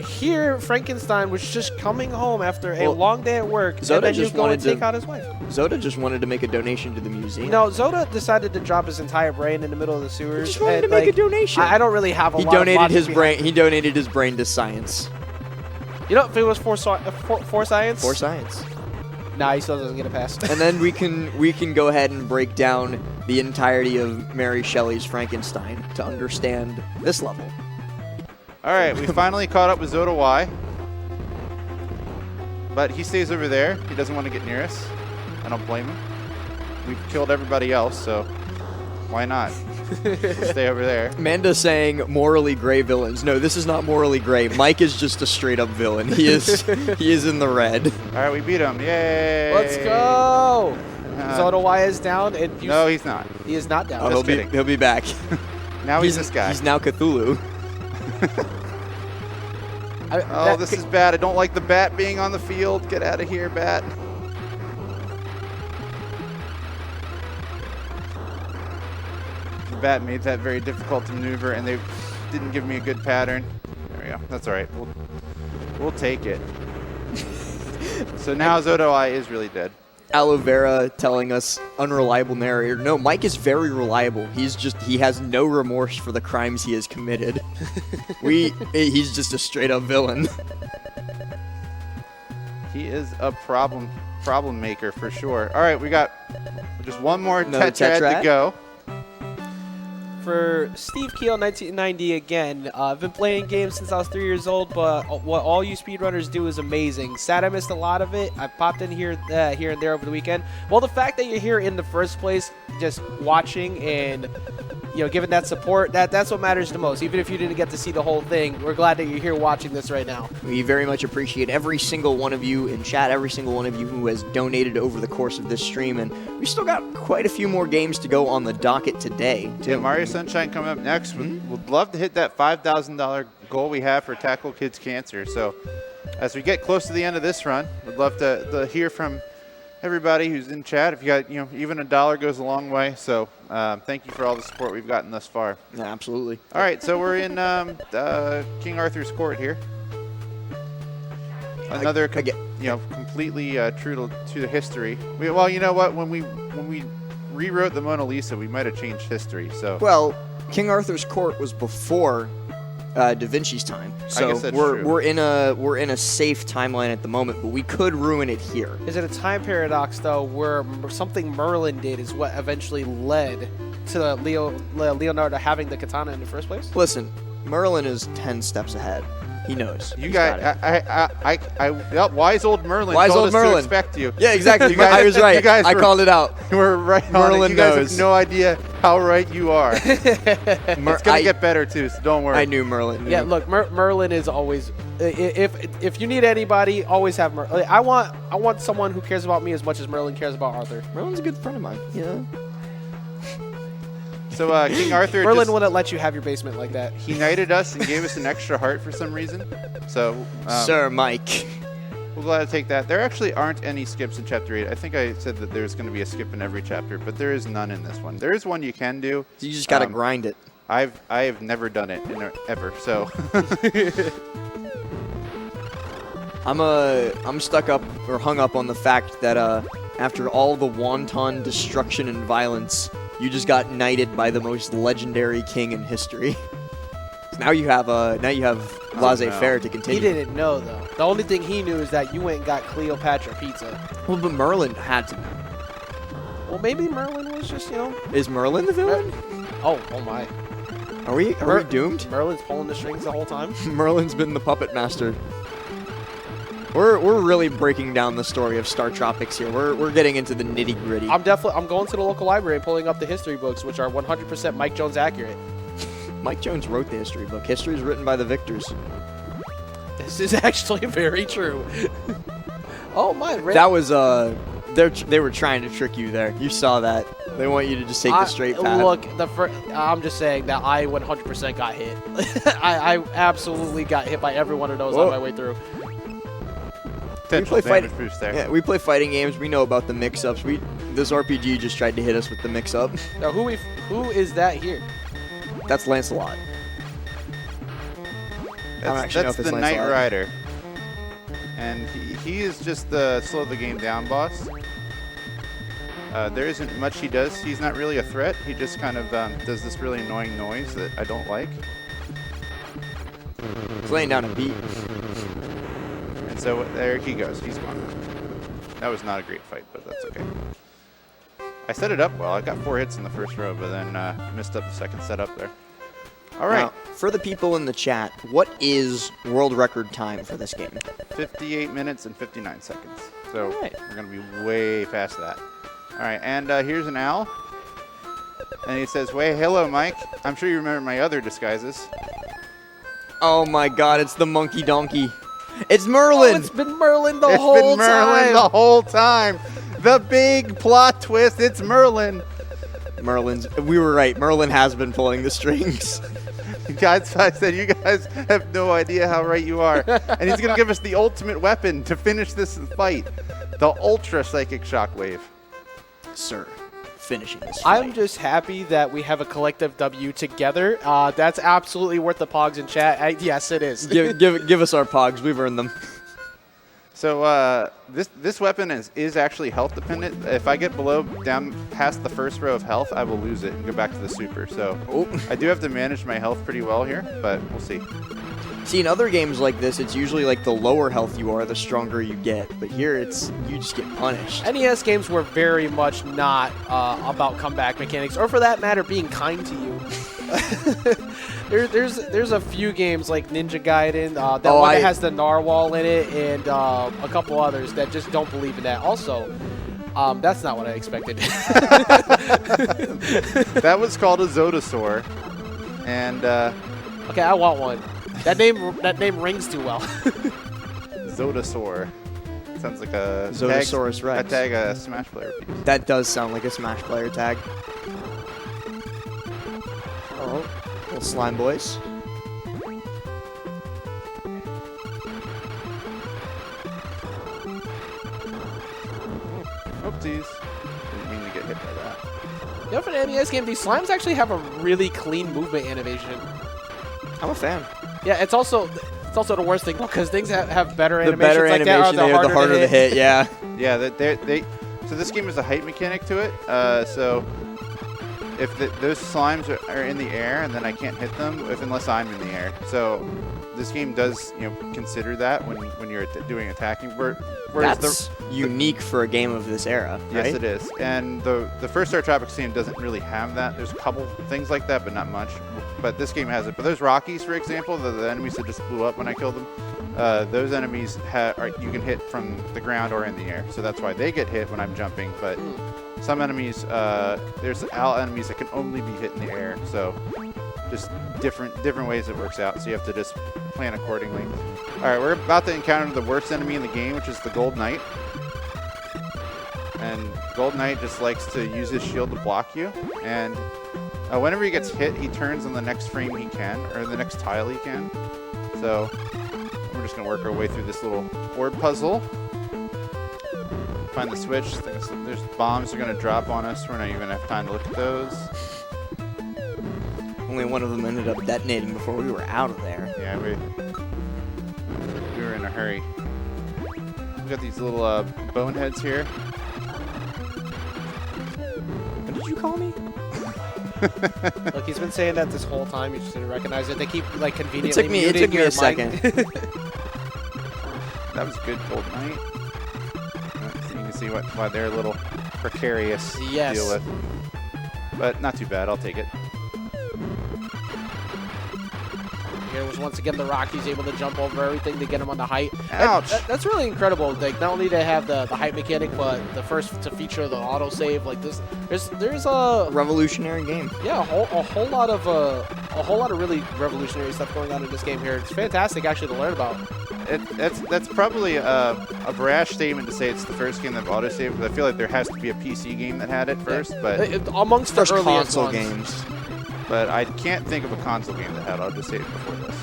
Here, Frankenstein was just coming home after a long day at work, and then he was going to take out his wife. Zoda just wanted to make a donation to the museum. No, Zoda decided to drop his entire brain in the middle of the sewers. He just wanted to make a donation. I don't really have a lot of donated his brain. He donated his brain to science. You know, if it was for science. For science. Nah, he still doesn't get a pass. And then we can go ahead and break down the entirety of Mary Shelley's Frankenstein to understand this level. All right, we finally caught up with Zoda Y. But he stays over there. He doesn't want to get near us. I don't blame him. We've killed everybody else, so why not? Stay over there. Amanda's saying morally gray villains. No, this is not morally gray. Mike is just a straight up villain. He is in the red. All right, we beat him. Yay! Let's go. Zoda Y is down. And no, he's not. He is not down. Oh, he'll be back. Now he's this guy. He's now Cthulhu. This is bad. I don't like the bat being on the field. Get out of here, bat. bat made that very difficult to maneuver, and they didn't give me a good pattern. There we go. That's all right. We'll take it. So now Zoda is really dead. Aloe Vera telling us unreliable narrator. No, Mike is very reliable. He has no remorse for the crimes he has committed. He's just a straight up villain. He is a problem maker for sure. All right, we got just one more tetrad to go. For Steve Keel, 1990 again. I've been playing games since I was 3 years old, but what all you speedrunners do is amazing. Sad I missed a lot of it. I popped in here and there over the weekend. Well, the fact that you're here in the first place, just watching and giving that support, that's what matters the most. Even if you didn't get to see the whole thing, we're glad that you're here watching this right now. We very much appreciate every single one of you in chat, every single one of you who has donated over the course of this stream, and we still got quite a few more games to go on the docket today, too. Yeah, Mario Sunshine coming up next. Would love to hit that $5,000 goal we have for Tackle Kids Cancer. So as we get close to the end of this run, we'd love to hear from everybody who's in chat. If you got, even $1 goes a long way. So thank you for all the support we've gotten thus far. Yeah, absolutely. All right, so we're in King Arthur's court here. Another, completely true to history. Well, you know what? When we rewrote the Mona Lisa, we might have changed history. So well, King Arthur's court was before Da Vinci's time, so we're in a safe timeline at the moment, but we could ruin it here. Is it a time paradox though, where something Merlin did is what eventually led to Leonardo having the katana in the first place? Listen, Merlin is 10 steps ahead. He knows. You guys, wise old Merlin told us Merlin. to expect you. Yeah, exactly. I was right. I called it out. You were right on Merlin it. You guys knows. have no idea how right you are. It's going to get better, too, so don't worry. I knew Merlin. Yeah, look, Merlin is always... If you need anybody, always have Merlin. I want someone who cares about me as much as Merlin cares about Arthur. Merlin's a good friend of mine. Yeah. So King Arthur Merlin wouldn't let you have your basement like that. He knighted us and gave us an extra heart for some reason. So Sir Mike. We're glad to take that. There actually aren't any skips in Chapter 8. I think I said that there's going to be a skip in every chapter, but there is none in this one. There is one you can do. You just got to grind it. I have never done it ever, so... I'm stuck up or hung up on the fact that after all the wanton destruction and violence, you just got knighted by the most legendary king in history. So now you have laissez-faire to continue. He didn't know though. The only thing he knew is that you went and got Cleopatra pizza. Well, but Merlin had to know. Well, maybe Merlin was just Is Merlin the villain? Oh my. Are we doomed? Merlin's pulling the strings the whole time. Merlin's been the puppet master. We're really breaking down the story of Startropics here. We're getting into the nitty gritty. I'm going to the local library and pulling up the history books, which are 100% Mike Jones accurate. Mike Jones wrote the history book. History is written by the victors. This is actually very true. Oh my! That was they were trying to trick you there. You saw that. They want you to just take the straight path. Look, I'm just saying that I 100% got hit. I absolutely got hit by every one of those on my way through. We play fighting games. We know about the mix-ups. This RPG just tried to hit us with the mix-up. Now, who is that here? That's Lancelot. That's the Knight Rider, and he is just the slow the game down boss. There isn't much he does. He's not really a threat. He just kind of does this really annoying noise that I don't like. He's laying down a beat. So there he goes. He's gone. That was not a great fight, but that's okay. I set it up well. I got 4 hits in the first row, but then missed up the second setup there. All right. Now, for the people in the chat, what is world record time for this game? 58 minutes and 59 seconds. So right. We're going to be way past that. All right, and here's an owl. And he says, "Hey, hello, Mike. I'm sure you remember my other disguises." Oh my god, it's the monkey donkey. It's Merlin! Oh, it's been Merlin the whole time! It's been Merlin the whole time! The big plot twist, it's Merlin! We were right, Merlin has been pulling the strings. Guys, I said you guys have no idea how right you are. And he's going to give us the ultimate weapon to finish this fight. The Ultra Psychic Shockwave. Sir, finishing this I'm fight. just happy that we have a collective W together. That's absolutely worth the pogs in chat. Yes, it is. give us our pogs. We've earned them. So this weapon is actually health dependent. If I get down past the first row of health, I will lose it and go back to the super. So I do have to manage my health pretty well here, but we'll see. See, in other games like this, it's usually like the lower health you are, the stronger you get. But here, it's you just get punished. NES games were very much not about comeback mechanics, or for that matter, being kind to you. There's a few games like Ninja Gaiden, that has the narwhal in it, and a couple others that just don't believe in that. Also, that's not what I expected. That was called a Zoda, and okay, I want one. That name rings too well. Zoda. Sounds like a Zodasaurus Rex. A tag a Smash player piece. That does sound like a Smash player tag. Oh, little slime boys. Oopsies. Didn't mean to get hit by that. You know, for an NES game, these slimes actually have a really clean movement animation. I'm a fan. Yeah, it's also the worst thing because things have better The animations. better like animation, that the harder to hit. Yeah. Yeah, so this game is a height mechanic to it. So if those slimes are in the air, and then I can't hit them unless I'm in the air. So this game does consider that when you're doing attacking. That's unique for a game of this era, right? Yes, it is. And the first Startropics game doesn't really have that. There's a couple things like that, but not much. But this game has it. But those Rockies, for example, the enemies that just blew up when I killed them, those enemies you can hit from the ground or in the air. So that's why they get hit when I'm jumping. But some enemies, there's enemies that can only be hit in the air. So just different ways it works out. So you have to just plan accordingly. All right, we're about to encounter the worst enemy in the game, which is the Gold Knight. And Gold Knight just likes to use his shield to block you. And whenever he gets hit, he turns on the next frame he can, or the next tile he can. So we're just going to work our way through this little board puzzle. Find the switch. There's bombs that are going to drop on us. We're not even going to have time to look at those. Only one of them ended up detonating before we were out of there. Yeah, we were in a hurry. We've got these little boneheads here. What did you call me? Look, he's been saying that this whole time. You just didn't recognize it. They keep like conveniently It took me a second. That was good, Gold Knight. So you can see why they're a little precarious to deal with. But not too bad. I'll take it. Here was once again the Rockies able to jump over everything to get him on the height. Ouch! That's really incredible. Like not only to have the height mechanic, but the first to feature the autosave. Like this, there's a revolutionary game. Yeah, a whole lot of really revolutionary stuff going on in this game here. It's fantastic actually to learn about. That's probably a brash statement to say it's the first game that autosaved, because I feel like there has to be a PC game that had it first. But amongst the earliest console ones. games. But I can't think of a console game that had autosave before this.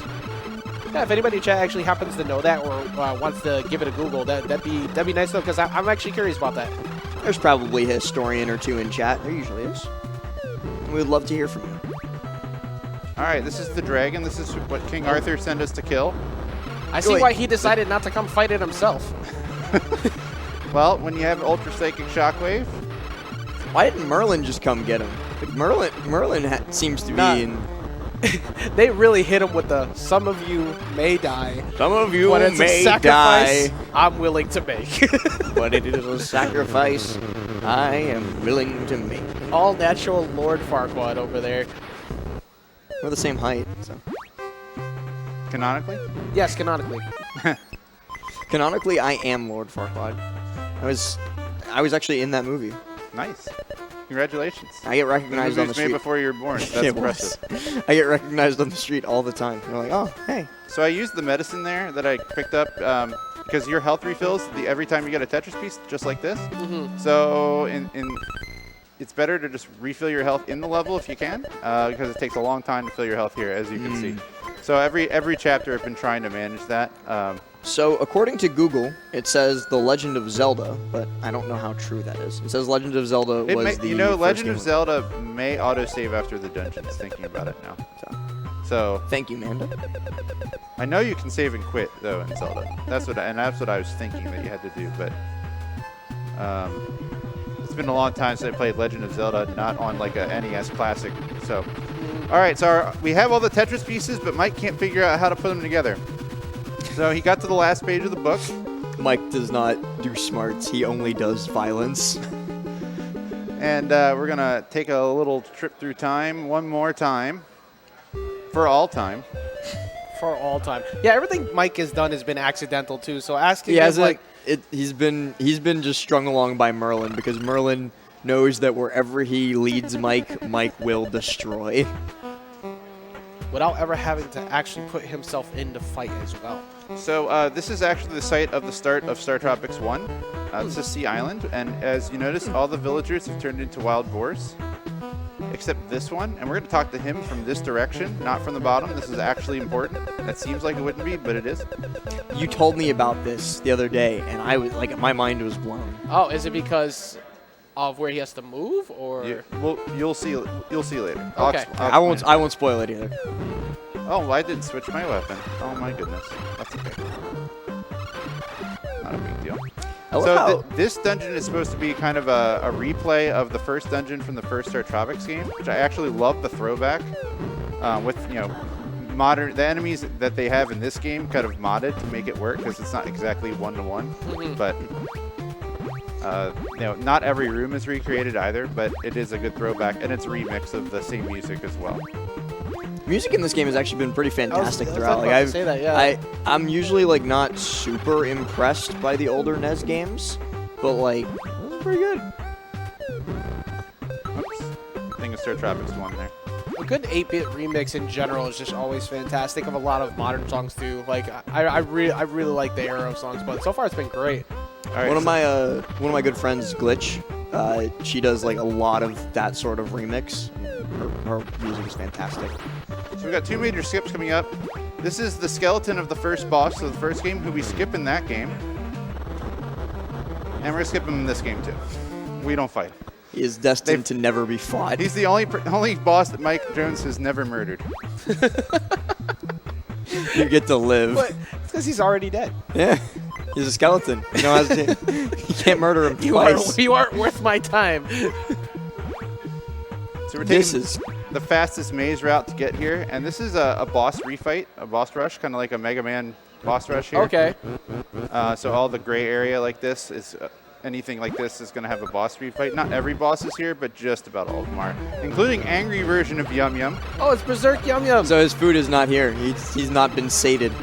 Yeah, if anybody in chat actually happens to know that or wants to give it a Google, that'd be nice though, because I'm actually curious about that. There's probably a historian or two in chat. There usually is. And we'd love to hear from you. All right, this is the dragon. This is what King Arthur sent us to kill. I see why he decided not to come fight it himself. Well, when you have Ultra Psychic Shockwave. Why didn't Merlin just come get him? Like Merlin seems to be in... They really hit him with the "some of you may die." Some of you but it's may a sacrifice die. I'm willing to make. But it is a sacrifice I am willing to make. All natural Lord Farquaad over there. We're the same height, so. Canonically? Yes, canonically. Canonically, I am Lord Farquaad. I was actually in that movie. Nice. Congratulations. I get recognized on the street. Made before you were born. That's impressive. I get recognized on the street all the time. They're like, oh, hey. So I used the medicine there that I picked up because your health refills every time you get a Tetris piece, just like this. Mm-hmm. So it's better to just refill your health in the level if you can, because it takes a long time to fill your health here, as you can see. So every chapter I've been trying to manage that. So, according to Google, it says The Legend of Zelda, but I don't know how true that is. It says Legend of Zelda was the first Legend game of Zelda may autosave after the dungeons, thinking about it now. So thank you, Manda. I know you can save and quit, though, in Zelda. That's what I was thinking that you had to do, but it's been a long time since I played Legend of Zelda, not on like a NES Classic. So, all right, so we have all the Tetris pieces, but Mike can't figure out how to put them together. So he got to the last page of the book. Mike does not do smarts. He only does violence. And we're going to take a little trip through time one more time. For all time. For all time. Yeah, everything Mike has done has been accidental, too. So asking he him, has like... He's been just strung along by Merlin, because Merlin knows that wherever he leads Mike, Mike will destroy. Without ever having to actually put himself in the fight as well. So this is actually the site of the start of Startropics 1. This is Sea Island, and as you notice, all the villagers have turned into wild boars, except this one. And we're going to talk to him from this direction, not from the bottom. This is actually important. That seems like it wouldn't be, but it is. You told me about this the other day, and I was like, my mind was blown. Oh, is it because of where he has to move, or? Yeah, well, you'll see. You'll see later. Okay. I won't spoil it either. Oh, well, I didn't switch my weapon. Oh my goodness. That's okay. Not a big deal. So this dungeon is supposed to be kind of a replay of the first dungeon from the first Startropics game, which I actually love the throwback with, the enemies that they have in this game kind of modded to make it work, because it's not exactly one-to-one. But not every room is recreated either, but it is a good throwback, and it's a remix of the same music as well. Music in this game has actually been pretty fantastic throughout. I'm usually like not super impressed by the older NES games, but like this is pretty good. Oops. I think it's Startropics 1 there. A good 8-bit remix in general is just always fantastic, of a lot of modern songs too. Like I really like the Arrow songs, but so far it's been great. All right, one of my good friends, Glitch, she does like a lot of that sort of remix. Her music is fantastic. So we've got two major skips coming up. This is the skeleton of the first boss of the first game, who we skip in that game. And we're going to skip him in this game, too. We don't fight him. He is destined to never be fought. He's the only boss that Mike Jones has never murdered. You get to live. But it's because he's already dead. Yeah. He's a skeleton. You can't murder him twice. You aren't worth my time. So we're taking the fastest maze route to get here, and this is a boss refight, a boss rush, kind of like a Mega Man boss rush here. Okay. So all the gray area like this is anything like this is going to have a boss refight. Not every boss is here, but just about all of them are, including angry version of Yum Yum. Oh, it's Berserk Yum Yum. So his food is not here. He's not been sated.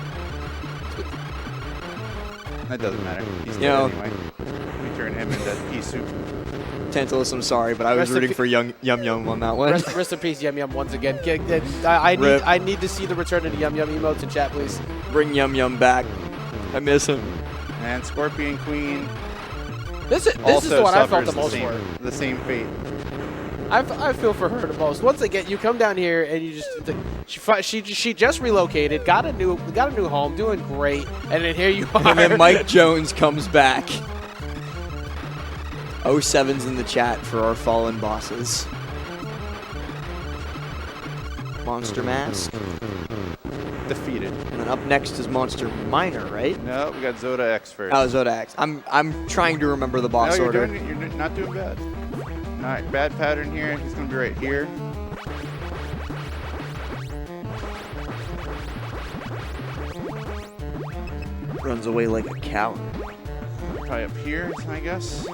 That doesn't matter. He's dead anyway. We turn him into pea soup. Tantalus, I'm sorry, but I was rooting for Yum Yum on that one. Rest in peace, Yum Yum, once again. I need to see the return of the Yum Yum emotes in chat, please. Bring Yum Yum back. I miss him. And Scorpion Queen. This is the one I felt the most for. The same fate. I feel for her the most. Once again, you come down here and you just she just relocated, got a new home, doing great, and then here you are. And then Mike Jones comes back. 07's in the chat for our fallen bosses. Monster Mask. Defeated. And then up next is Monster Minor, right? No, we got Zoda X first. Oh, Zoda X. I'm trying to remember the boss order. You're not doing bad. All right, bad pattern here. He's going to be right here. Runs away like a cow. Probably up here, I guess.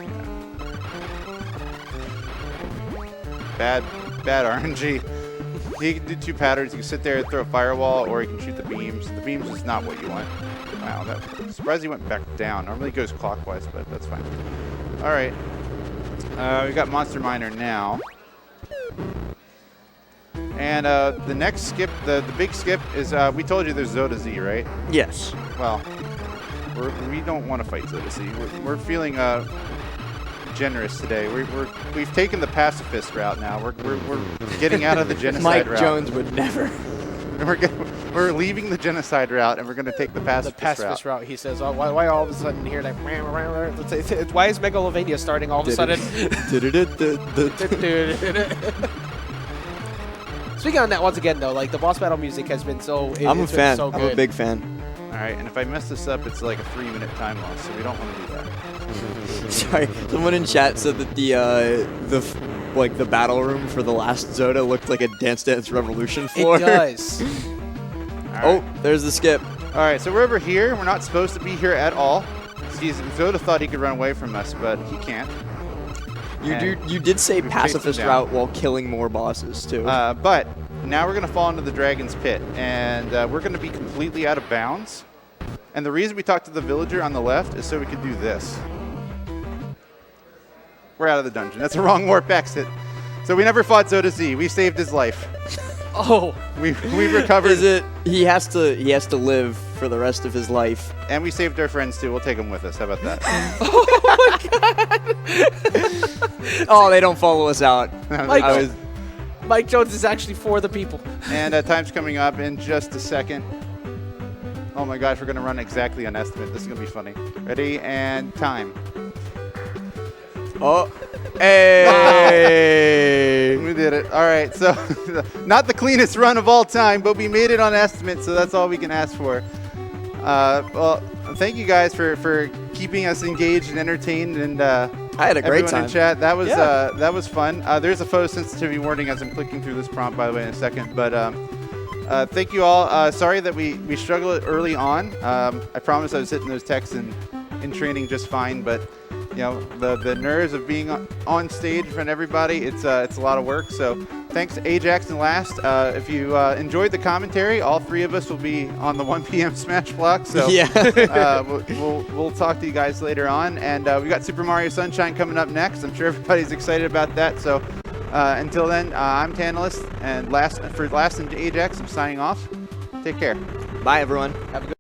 Bad RNG. He can do two patterns. He can sit there and throw a firewall, or he can shoot the beams. The beams is not what you want. Wow, I'm surprised he went back down. Normally he goes clockwise, but that's fine. All right. We got Monster Miner now. And the next skip, the big skip is, we told you there's Zoda Z, right? Yes. Well, we don't want to fight Zoda Z. We're feeling generous today. We've taken the pacifist route now. We're getting out of the genocide route. Mike Jones would never. We're leaving the genocide route, and we're going to take the pacifist route. He says, oh, why all of a sudden here? Like, why is Megalovania starting all of a sudden? Speaking on that, once again, though, like the boss battle music has been so. I'm a fan. So good. I'm a big fan. All right, and if I mess this up, it's like a 3-minute time loss, so we don't want to do that. Sorry, someone in chat said that the battle room for the last Zoda looked like a Dance Dance Revolution floor. It does. Oh, there's the skip. All right, so we're over here. We're not supposed to be here at all. Zoda thought he could run away from us, but he can't. You did say pacifist route while killing more bosses too. But now we're going to fall into the Dragon's Pit, and we're going to be completely out of bounds. And the reason we talked to the villager on the left is so we could do this. We're out of the dungeon. That's the wrong warp exit. So we never fought Zoda Z. We saved his life. Oh, we recovered. Is it? He has to live for the rest of his life. And we saved our friends too. We'll take them with us. How about that? oh my God! Oh, they don't follow us out. Mike Jones is actually for the people. And time's coming up in just a second. Oh my gosh, we're gonna run exactly on estimate. This is gonna be funny. Ready and time. Oh, hey! We did it. All right, so not the cleanest run of all time, but we made it on estimate, so that's all we can ask for. Well, thank you guys for keeping us engaged and entertained, and I had a great everyone time. in chat. That was fun. There's a photo sensitivity warning as I'm clicking through this prompt, by the way, in a second. But thank you all. Sorry that we struggled early on. I promise I was hitting those texts in training just fine, but you know the nerves of being on stage in front of everybody, it's a lot of work. So thanks to Ajax and Last. If you enjoyed the commentary, all three of us will be on the 1 p.m. Smash block. So yeah. we'll talk to you guys later on. And we got Super Mario Sunshine coming up next. I'm sure everybody's excited about that. So until then, I'm TheTantalus, and Last and Ajax, I'm signing off. Take care. Bye, everyone. Have a good